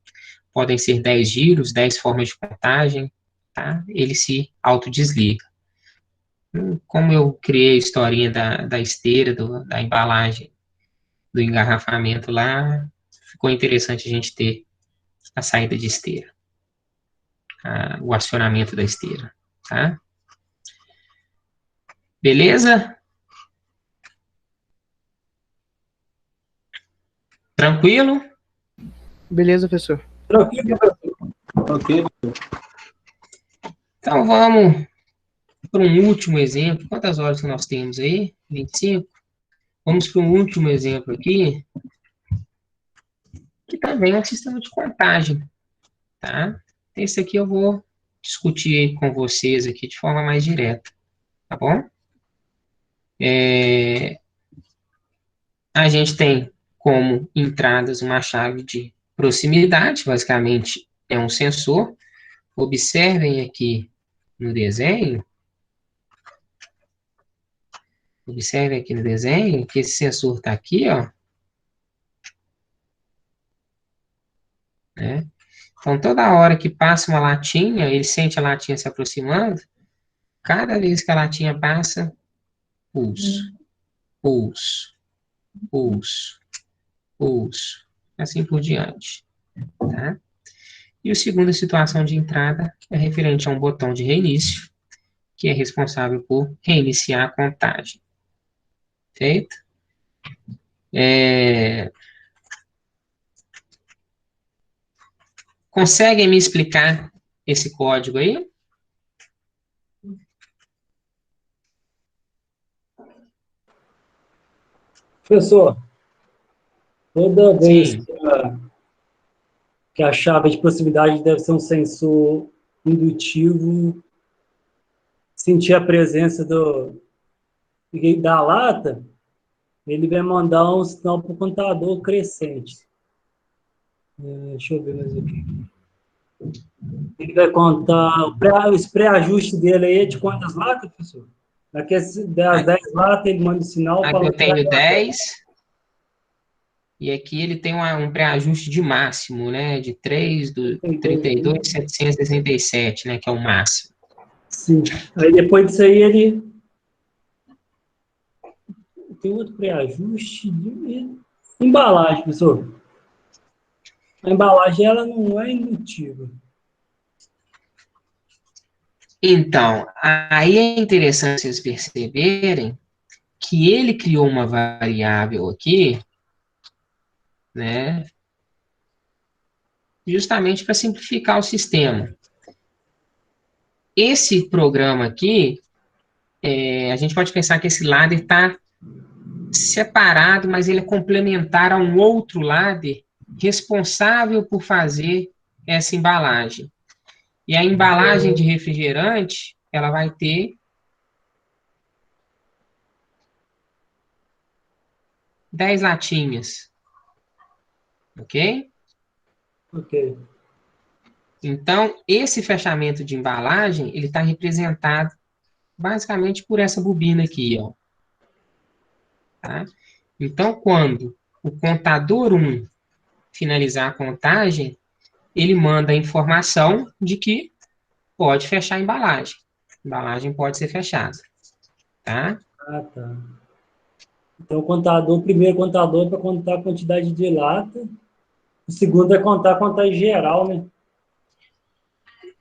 podem ser 10 giros, 10 formas de contagem, tá? Ele se autodesliga. Como eu criei a historinha da esteira, da embalagem, do engarrafamento lá, ficou interessante a gente ter a saída de esteira, o acionamento da esteira, tá? Beleza? Tranquilo? Beleza, professor. Tranquilo, professor. Ok. Então, vamos para um último exemplo. Quantas horas que nós temos aí? 25? Vamos para um último exemplo aqui, que também é um sistema de contagem, tá? Esse aqui eu vou discutir com vocês aqui de forma mais direta, tá bom? A gente tem como entradas uma chave de proximidade, basicamente é um sensor. Observem aqui no desenho, que esse sensor está aqui, ó, né? Então, toda hora que passa uma latinha, ele sente a latinha se aproximando, cada vez que a latinha passa, pulso, pulso, pulso, pulso, assim por diante, tá? E a segunda situação de entrada é referente a um botão de reinício, que é responsável por reiniciar a contagem. Feito? Conseguem me explicar esse código aí? Professor, toda vez Sim, que a chave de proximidade deve ser um sensor indutivo, sentir a presença da lata, ele vai mandar um sinal para o contador crescente. Deixa eu ver mais aqui. Ele vai contar, esse pré-ajuste dele aí é de quantas latas, professor? Daqui das 10 latas, ele manda o sinal aqui para eu tenho 10, e aqui ele tem um pré-ajuste de máximo, né, de 3, do 32.767, né, que é o máximo. Sim. Aí depois disso aí ele tem outro pré-ajuste de embalagem, professor. A embalagem ela não é indutiva. Então, aí é interessante vocês perceberem que ele criou uma variável aqui, né, justamente para simplificar o sistema. Esse programa aqui, a gente pode pensar que esse ladder está separado, mas ele é complementar a um outro ladder responsável por fazer essa embalagem. E a embalagem de refrigerante, ela vai ter 10 latinhas, ok? Ok. Então, esse fechamento de embalagem, ele está representado basicamente por essa bobina aqui, ó. Tá? Então, quando o contador 1 finalizar a contagem, ele manda a informação de que pode fechar a embalagem. A embalagem pode ser fechada. Tá? Ah, tá. Então, o primeiro contador é para contar a quantidade de lata, o segundo é contar a contagem geral, né?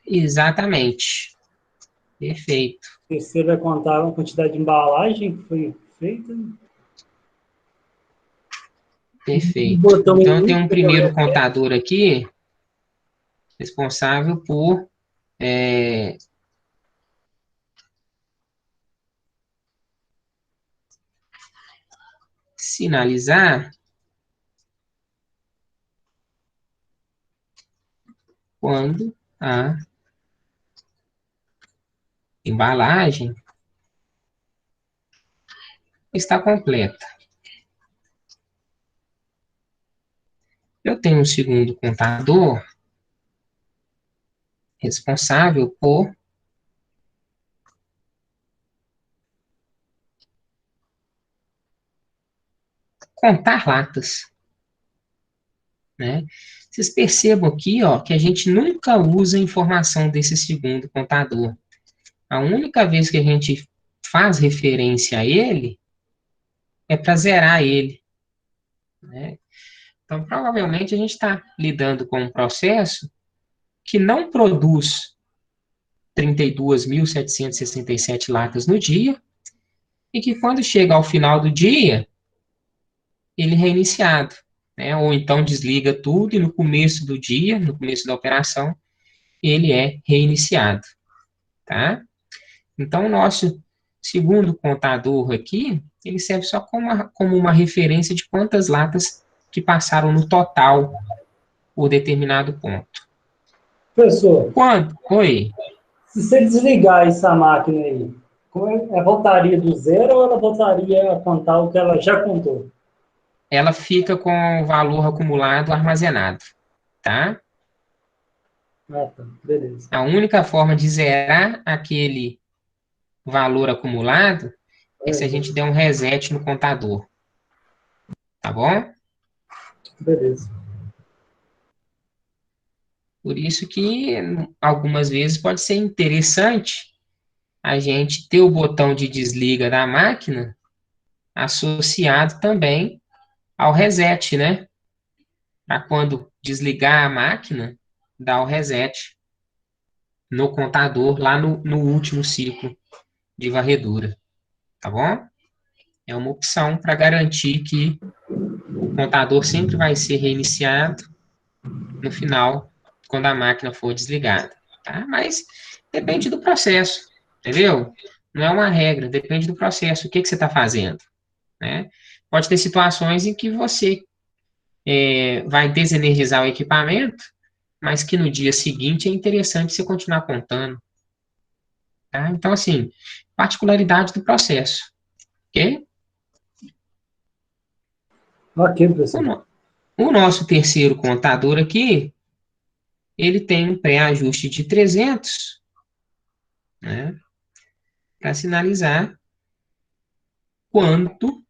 Exatamente. Perfeito. O terceiro vai contar a quantidade de embalagem que foi feita. Perfeito. Botão Então, eu tenho um inútil, primeiro contador aqui, responsável por sinalizar quando a embalagem está completa. Eu tenho um segundo contador responsável por contar latas, né? Vocês percebam aqui, ó, que a gente nunca usa a informação desse segundo contador. A única vez que a gente faz referência a ele é para zerar ele, né? Então, provavelmente, a gente está lidando com um processo que não produz 32.767 latas no dia, e que quando chega ao final do dia, ele é reiniciado, né? Ou então desliga tudo e no começo do dia, no começo da operação, ele é reiniciado, tá? Então, o nosso segundo contador aqui, ele serve só como uma referência de quantas latas que passaram no total por determinado ponto. Professor, Quando? Oi. se você desligar essa máquina aí, ela voltaria do zero ou ela voltaria a contar o que ela já contou? Ela fica com o valor acumulado armazenado, tá? Ah, tá. Beleza. A única forma de zerar aquele valor acumulado é se a gente der um reset no contador, tá bom? Beleza. Por isso que algumas vezes pode ser interessante a gente ter o botão de desliga da máquina associado também ao reset, né? Para quando desligar a máquina, dar o reset no contador lá no último ciclo de varredura, tá bom? É uma opção para garantir que o contador sempre vai ser reiniciado no final, quando a máquina for desligada, tá? Mas depende do processo, entendeu? Não é uma regra, depende do processo. O que você está fazendo, né? Pode ter situações em que você vai desenergizar o equipamento, mas que no dia seguinte é interessante você continuar contando, tá? Então, assim, particularidade do processo, ok? Ok, O, professor. no- o nosso terceiro contador aqui, ele tem um pré-ajuste de 300, né? Para sinalizar quanto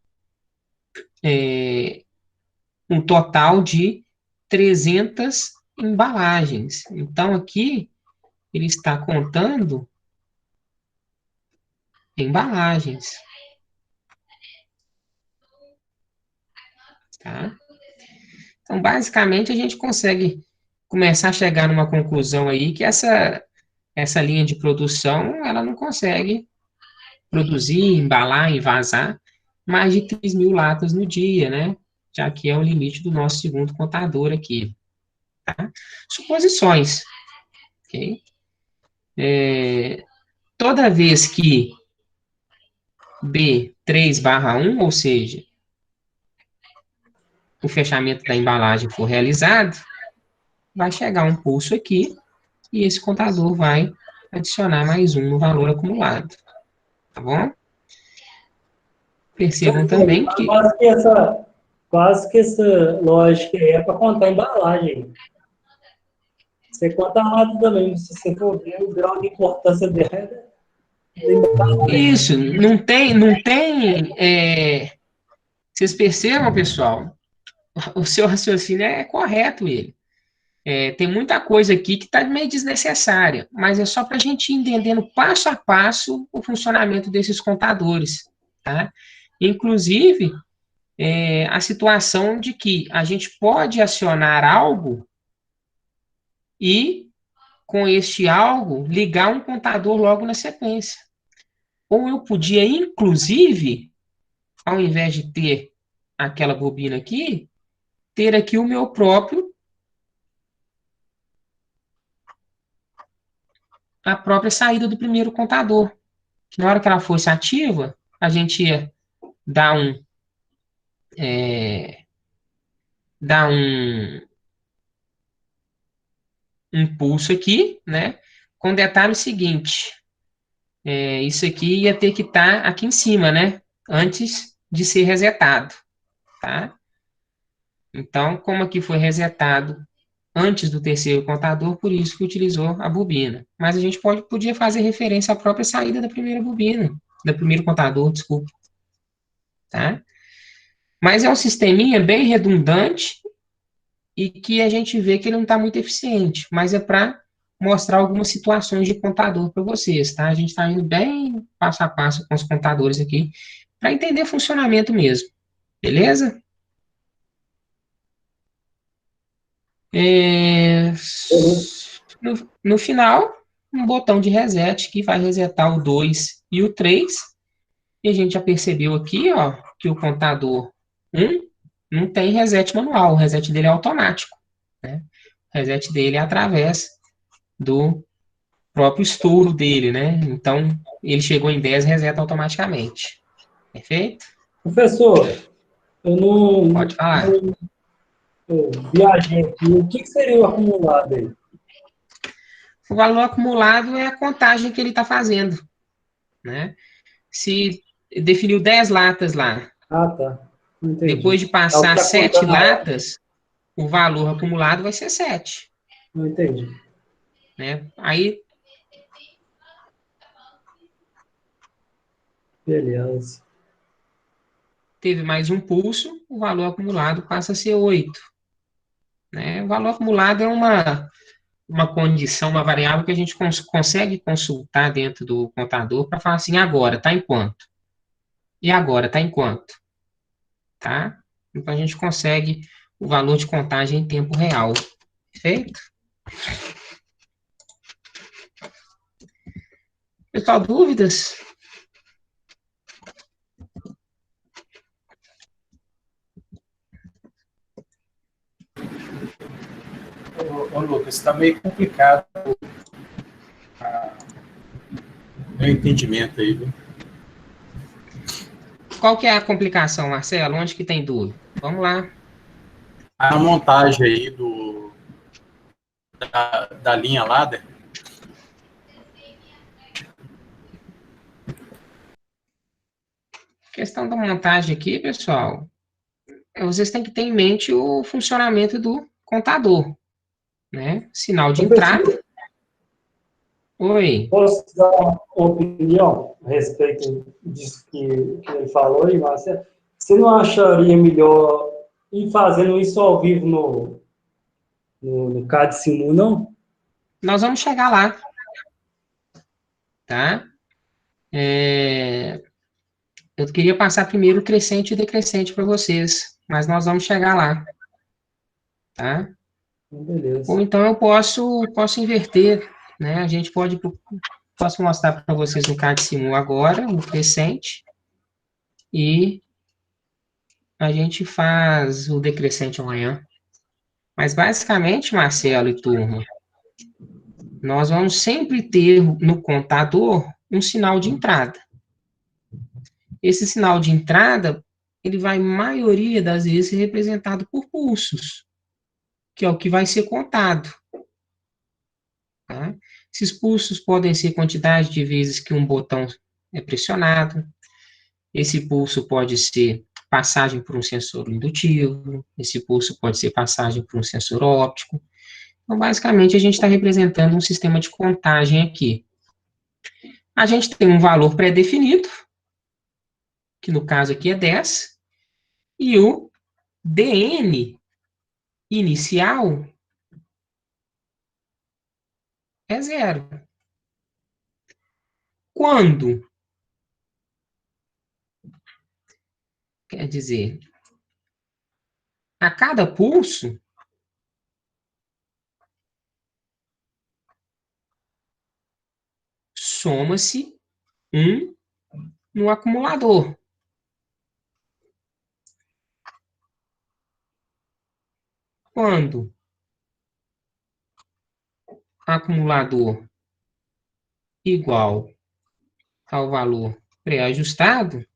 um total de 300 embalagens. Então, aqui, ele está contando embalagens, tá? Então, basicamente, a gente consegue começar a chegar numa conclusão aí que essa linha de produção, ela não consegue produzir, embalar, envasar mais de 3.000 latas no dia, né? Já que é o limite do nosso segundo contador aqui, tá? Suposições, ok? Toda vez que B3/1, ou seja, o fechamento da embalagem for realizado, vai chegar um pulso aqui e esse contador vai adicionar mais um no valor acumulado, tá bom? Percebam também que Quase que essa lógica aí é para contar a embalagem. Você conta a lata também, se você for ver o grau de importância dela. isso vocês percebam, pessoal, o seu raciocínio é correto, ele. Tem muita coisa aqui que está meio desnecessária, mas é só para a gente ir entendendo passo a passo o funcionamento desses contadores, tá? Inclusive, a situação de que a gente pode acionar algo e, com este algo, ligar um contador logo na sequência. Ou eu podia, inclusive, ao invés de ter aquela bobina aqui, ter aqui o meu próprio, a própria saída do primeiro contador. Na hora que ela fosse ativa, a gente ia dar dar um pulso aqui, né? Com o detalhe seguinte: isso aqui ia ter que estar aqui em cima, né? Antes de ser resetado, tá? Então, como aqui foi resetado antes do terceiro contador, por isso que utilizou a bobina. Mas a gente podia fazer referência à própria saída da primeira bobina, do primeiro contador, desculpa, tá? Mas é um sisteminha bem redundante e que a gente vê que ele não está muito eficiente, mas é para mostrar algumas situações de contador para vocês, tá? A gente está indo bem passo a passo com os contadores aqui, para entender funcionamento mesmo, beleza? No final, um botão de reset que vai resetar o 2 e o 3. E a gente já percebeu aqui, ó, que o contador 1 não tem reset manual, o reset dele é automático, né? O reset dele é através do próprio estouro dele, né? Então, ele chegou em 10, reseta automaticamente. Perfeito? Professor, eu Pode falar. eu viajei aqui. O que seria o acumulado aí? O valor acumulado é a contagem que ele está fazendo, né? Se definiu 10 latas lá, Ah, tá. Entendi. depois de É o que passar está 7 contando a hora. latas, o valor acumulado vai ser 7, Não entendi. né? Aí, Beleza. teve mais um pulso, o valor acumulado passa a ser 8, né? O valor acumulado é uma condição, uma variável que a gente consegue consultar dentro do contador para falar assim, agora está em quanto? E agora está em quanto? Tá? Então, a gente consegue o valor de contagem em tempo real. Perfeito? Pessoal, dúvidas? Ô, Lucas, está meio complicado o meu entendimento aí, viu? Qual que é a complicação, Marcelo? Onde que tem dúvida? Vamos lá. A montagem aí da linha ladder, Questão da montagem aqui, pessoal, vocês têm que ter em mente o funcionamento do contador, né? Sinal de Professor, entrada. Oi. posso dar uma opinião a respeito disso que ele falou aí, Marcelo? Você não acharia melhor ir fazendo isso ao vivo no CAD Simu, não? Nós vamos chegar lá, tá? Eu queria passar primeiro o crescente e decrescente para vocês, mas nós vamos chegar lá, tá? Ou Beleza. então eu posso inverter, né? A gente posso mostrar para vocês no CAD Simu agora, o crescente, e a gente faz o decrescente amanhã. Mas basicamente, Marcelo e turma, nós vamos sempre ter no contador um sinal de entrada. Esse sinal de entrada, ele vai, maioria das vezes, ser representado por pulsos, que é o que vai ser contado. Tá? Esses pulsos podem ser quantidade de vezes que um botão é pressionado. Esse pulso pode ser passagem por um sensor indutivo. Esse pulso pode ser passagem por um sensor óptico. Então, basicamente, a gente está representando um sistema de contagem aqui. A gente tem um valor pré-definido, que no caso aqui é 10, e o DN inicial é 0. Quando? Quer dizer, a cada pulso, soma-se 1 no acumulador. Quando acumulador igual ao valor pré-ajustado,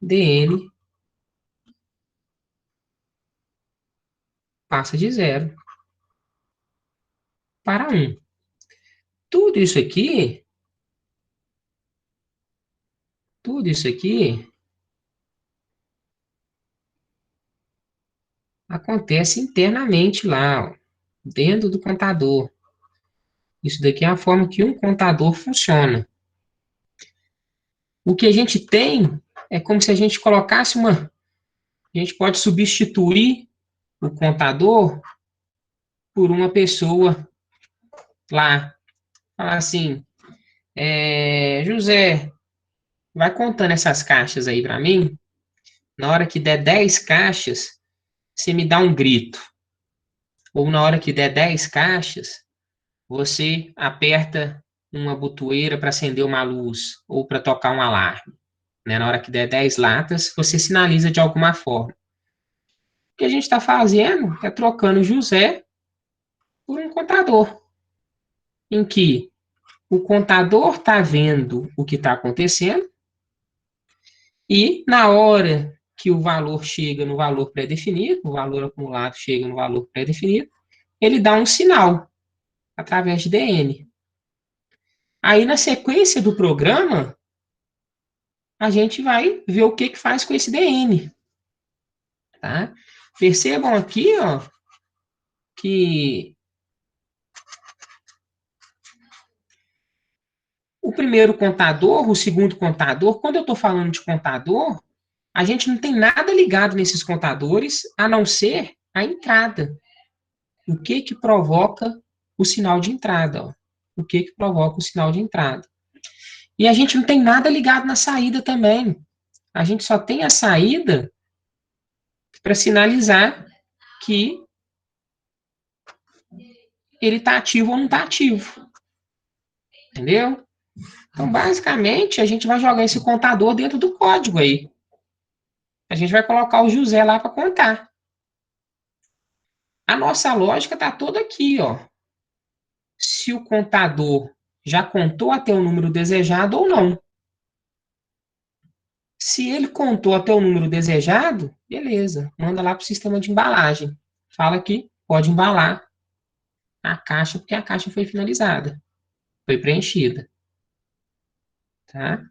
dn passa de 0 para 1. Tudo isso aqui Tudo isso aqui acontece internamente lá, ó, dentro do contador. Isso daqui é a forma que um contador funciona. O que a gente tem é como se a gente colocasse uma... A gente pode substituir o contador por uma pessoa lá. Falar assim, José, vai contando essas caixas aí para mim. Na hora que der 10 caixas, você me dá um grito. Ou na hora que der 10 caixas, você aperta uma botoeira para acender uma luz ou para tocar um alarme. Né? Na hora que der 10 latas, você sinaliza de alguma forma. O que a gente está fazendo é trocando José por um contador, em que o contador está vendo o que está acontecendo e na hora que o valor chega no valor pré-definido, o valor acumulado chega no valor pré-definido, ele dá um sinal através de DN. Aí, na sequência do programa, a gente vai ver o que faz com esse DN. Tá? Percebam aqui, ó, que o primeiro contador, o segundo contador, quando eu estou falando de contador, a gente não tem nada ligado nesses contadores, a não ser a entrada. O que provoca o sinal de entrada? Ó. O que provoca o sinal de entrada? E a gente não tem nada ligado na saída também. A gente só tem a saída para sinalizar que ele está ativo ou não está ativo. Entendeu? Então, basicamente, a gente vai jogar esse contador dentro do código aí. A gente vai colocar o José lá para contar. A nossa lógica está toda aqui, ó. Se o contador já contou até o número desejado ou não. Se ele contou até o número desejado, beleza, manda lá para o sistema de embalagem. Fala que pode embalar a caixa, porque a caixa foi finalizada, foi preenchida. Tá?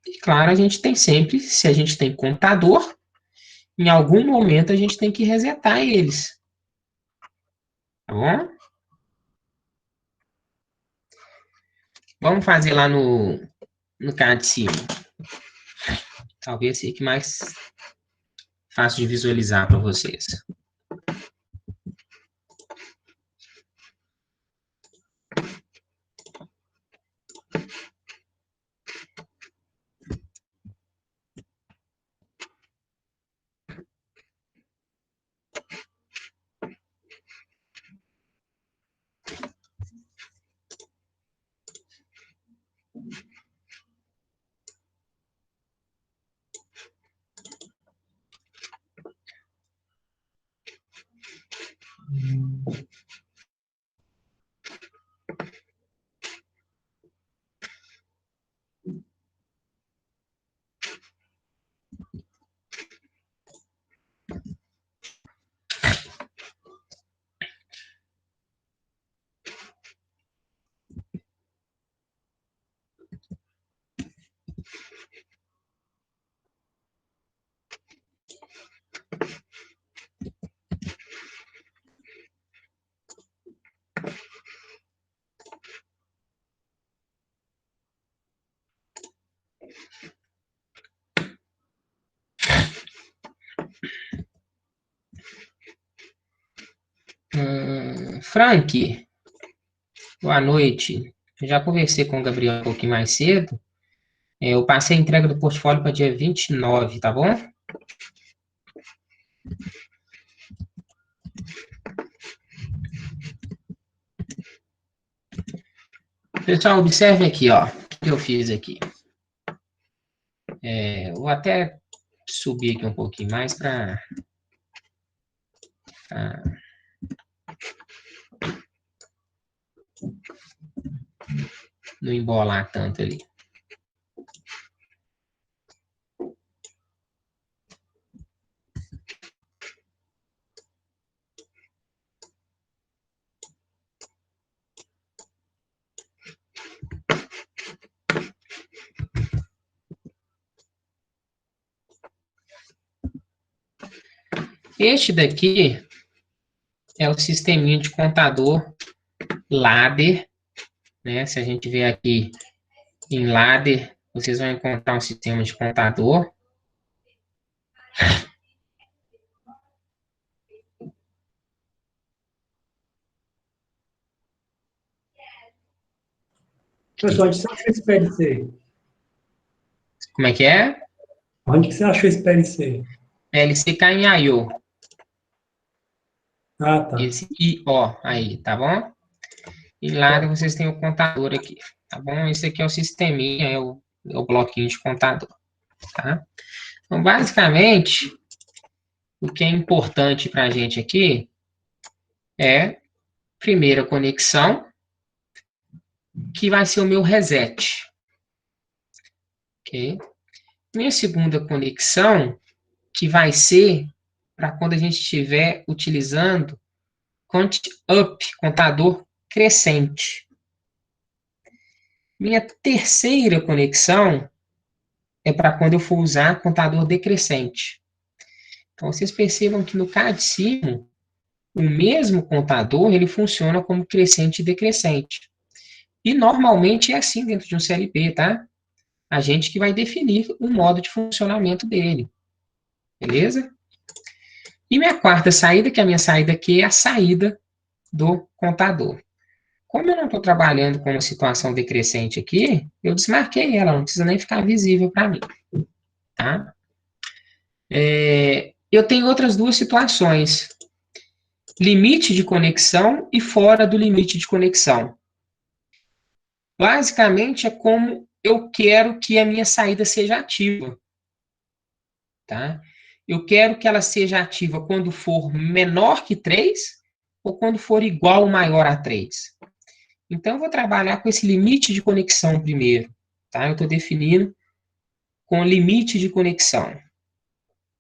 E claro, a gente tem sempre, se a gente tem contador, em algum momento a gente tem que resetar eles. Tá bom? Vamos fazer lá no cara de cima. Talvez fique mais fácil de visualizar para vocês. Frank, boa noite. Eu já conversei com o Gabriel um pouquinho mais cedo. Eu passei a entrega do portfólio para dia 29, tá bom? Pessoal, observe aqui, ó, o que eu fiz aqui. Vou até subir aqui um pouquinho mais para não embolar tanto ali. Este daqui é o sisteminha de contador ladder, né? Se a gente ver aqui em ladder, vocês vão encontrar um sistema de contador. Professor, onde você achou esse PLC? Como é que é? Onde que você achou esse PLC? LCKIO. Ah, tá. Esse IO aí, tá bom? E lá vocês têm o contador aqui, tá bom? Esse aqui é o sisteminha, é o bloquinho de contador, tá? Então, basicamente, o que é importante para a gente aqui é, primeira conexão, que vai ser o meu reset, ok? Minha segunda conexão, que vai ser para quando a gente estiver utilizando count up, contador crescente. Minha terceira conexão é para quando eu for usar contador decrescente. Então, vocês percebam que no CAD-CIMO, o mesmo contador, ele funciona como crescente e decrescente. E normalmente é assim dentro de um CLP, tá? A gente que vai definir o modo de funcionamento dele. Beleza? E minha quarta saída, que é a minha saída aqui, é a saída do contador. Como eu não estou trabalhando com uma situação decrescente aqui, eu desmarquei ela, não precisa nem ficar visível para mim. Tá? Eu tenho outras duas situações. Limite de conexão e fora do limite de conexão. Basicamente, é como eu quero que a minha saída seja ativa. Tá? Eu quero que ela seja ativa quando for menor que 3 ou quando for igual ou maior a 3. Então, eu vou trabalhar com esse limite de conexão primeiro. Tá? Eu estou definindo com limite de conexão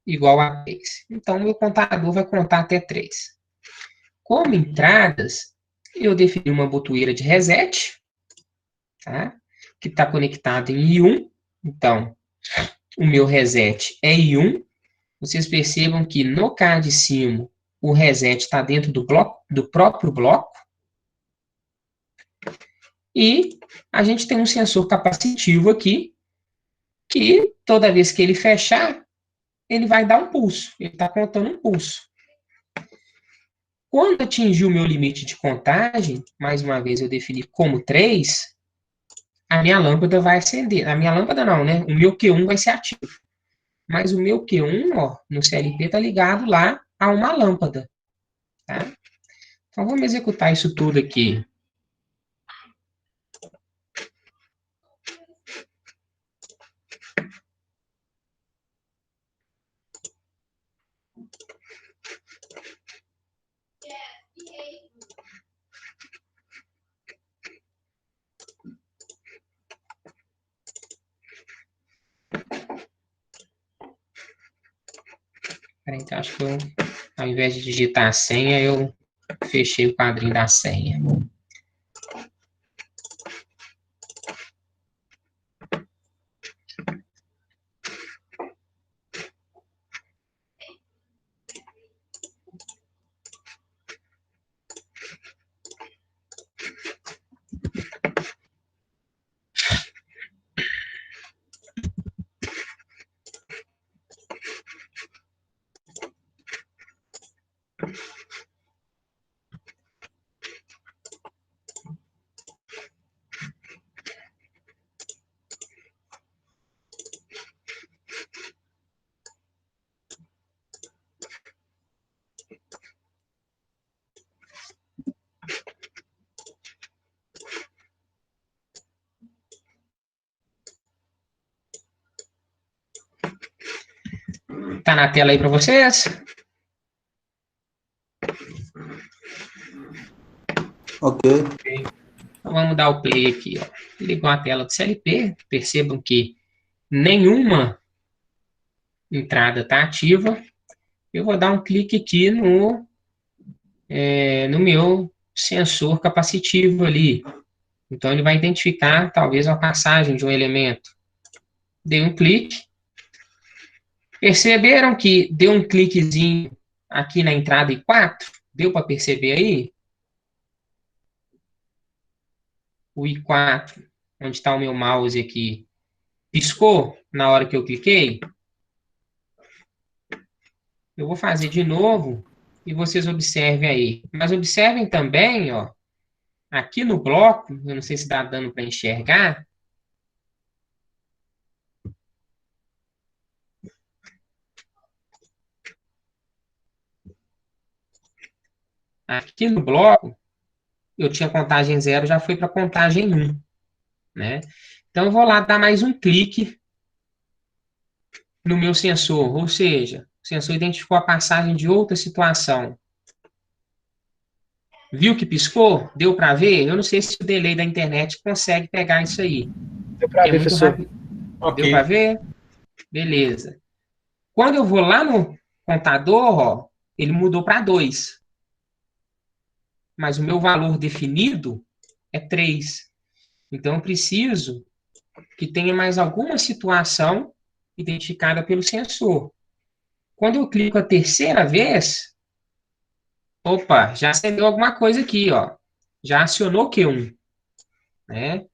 igual a 3. Então, meu contador vai contar até 3. Como entradas, eu defini uma botoeira de reset, tá? Que está conectada em I1. Então, o meu reset é I1. Vocês percebam que no CAD-CIMO, o reset está dentro do próprio bloco. E a gente tem um sensor capacitivo aqui, que toda vez que ele fechar, ele vai dar um pulso. Ele está contando um pulso. Quando atingir o meu limite de contagem, mais uma vez eu defini como 3, a minha lâmpada vai acender. A minha lâmpada não, né? O meu Q1 vai ser ativo. Mas o meu Q1, ó, no CLP, está ligado lá a uma lâmpada. Tá? Então, vamos executar isso tudo aqui. Peraí, então acho que eu, ao invés de digitar a senha, eu fechei o quadrinho da senha. Tá na tela aí para vocês? Ok. Então, vamos dar o play aqui, ó. Ligou a tela do CLP. Percebam que nenhuma entrada está ativa. Eu vou dar um clique aqui no meu sensor capacitivo ali. Então, ele vai identificar, talvez, a passagem de um elemento. Dei um clique. Perceberam que deu um cliquezinho aqui na entrada I4, deu para perceber aí? O I4, onde está o meu mouse aqui, piscou na hora que eu cliquei? Eu vou fazer de novo e vocês observem aí. Mas observem também, ó, aqui no bloco, eu não sei se está dando para enxergar, aqui no bloco, eu tinha contagem 0, já foi para contagem 1, né? Então, eu vou lá dar mais um clique no meu sensor, ou seja, o sensor identificou a passagem de outra situação. Viu que piscou? Deu para ver? Eu não sei se o delay da internet consegue pegar isso aí. Deu para É ver, muito professor. rápido. Ok. Deu para ver? Beleza. Quando eu vou lá no contador, ó, ele mudou para 2. Mas o meu valor definido é 3. Então, eu preciso que tenha mais alguma situação identificada pelo sensor. Quando eu clico a terceira vez, opa, já acendeu alguma coisa aqui, ó. Já acionou Q1, né?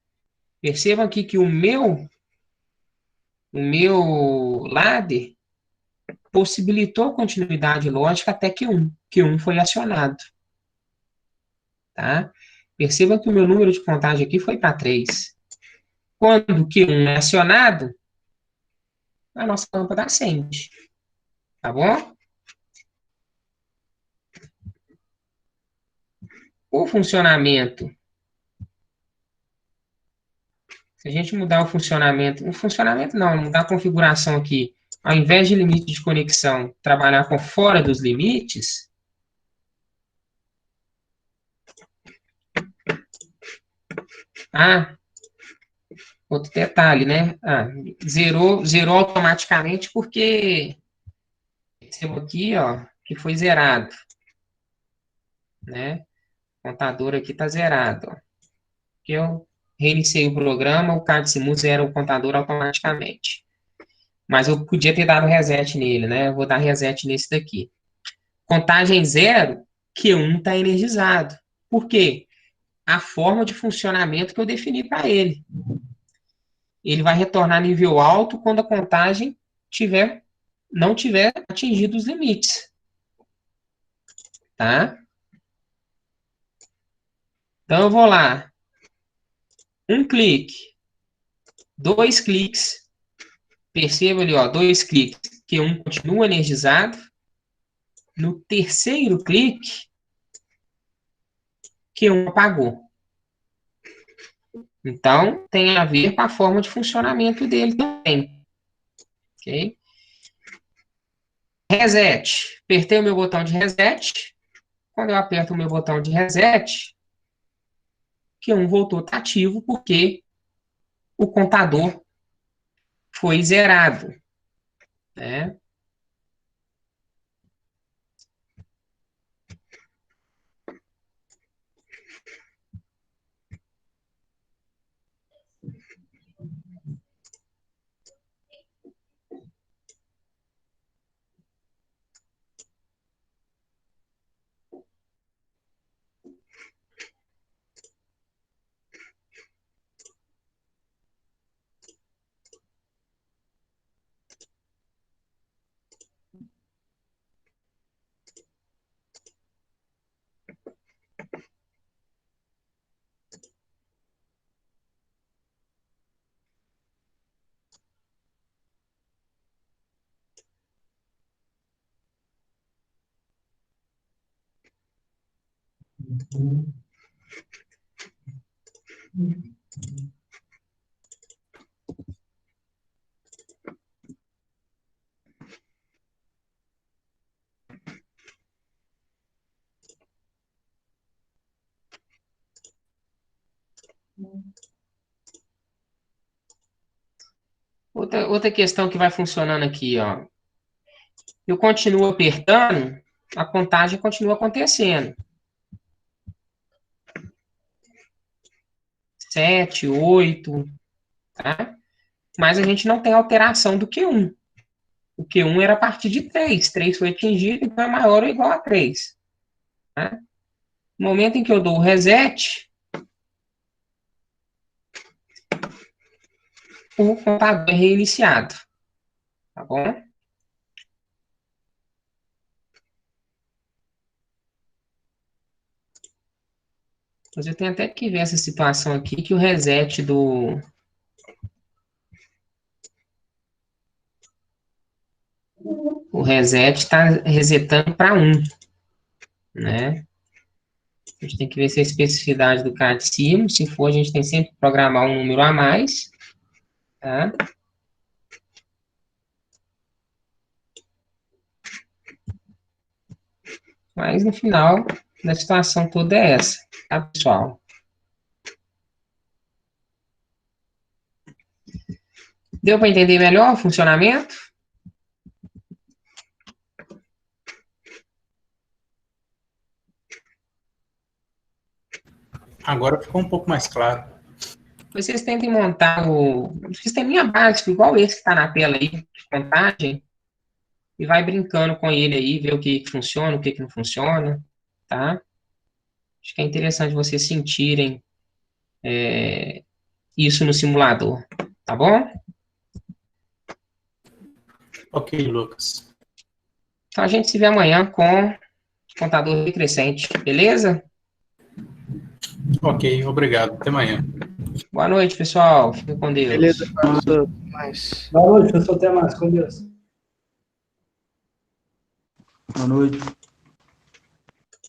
Percebam aqui que o meu ladder possibilitou continuidade lógica até Q1 foi acionado, tá? Percebam que o meu número de contagem aqui foi para 3. Quando Q1 é acionado, a nossa lâmpada acende, tá bom? O funcionamento, se a gente mudar o funcionamento não, mudar a configuração aqui, ao invés de limite de conexão, trabalhar com fora dos limites, outro detalhe, né? Zerou automaticamente porque percebo aqui, ó, que foi zerado, né? O contador aqui está zerado, ó. Que eu reiniciei o programa, o CAD-SIMU zera o contador automaticamente. Mas eu podia ter dado reset nele, né? Eu vou dar reset nesse daqui. Contagem 0, Q1 está energizado. Por quê? A forma de funcionamento que eu defini para ele. Ele vai retornar nível alto quando a contagem não tiver atingido os limites. Tá? Então, eu vou lá. Um clique. 2 cliques. Perceba ali, ó, 2 cliques. Q1 continua energizado. No terceiro clique, Q1 apagou. Então, tem a ver com a forma de funcionamento dele também. Ok? Reset. Apertei o meu botão de reset. Quando eu aperto o meu botão de reset, Q1 voltou a estar ativo porque o contador foi zerado, né? Outra questão que vai funcionando aqui, ó. Eu continuo apertando, a contagem continua acontecendo. 7, 8, tá? Mas a gente não tem alteração do Q1. O Q1 era a partir de 3. 3 foi atingido, então é maior ou igual a 3. Tá? No momento em que eu dou o reset, o computador é reiniciado. Tá bom? Mas eu tenho até que ver essa situação aqui, que o reset do... O reset está resetando para 1, né? A gente tem que ver se a especificidade do CAD cima, se for, a gente tem sempre que programar um número a mais, tá? Mas, no final, a situação toda é essa, tá, pessoal? Deu para entender melhor o funcionamento? Agora ficou um pouco mais claro. Vocês tentem montar o sisteminha básico, igual esse que está na tela aí, de contagem, e vai brincando com ele aí, ver o que funciona, o que não funciona, tá? Acho que é interessante vocês sentirem isso no simulador, tá bom? Ok, Lucas. Então a gente se vê amanhã com contador decrescente, beleza? Ok, obrigado. Até amanhã. Boa noite, pessoal. Fiquem com Deus. Beleza, professor. Mas... Boa noite, professor. Até mais. Com Deus. Boa noite.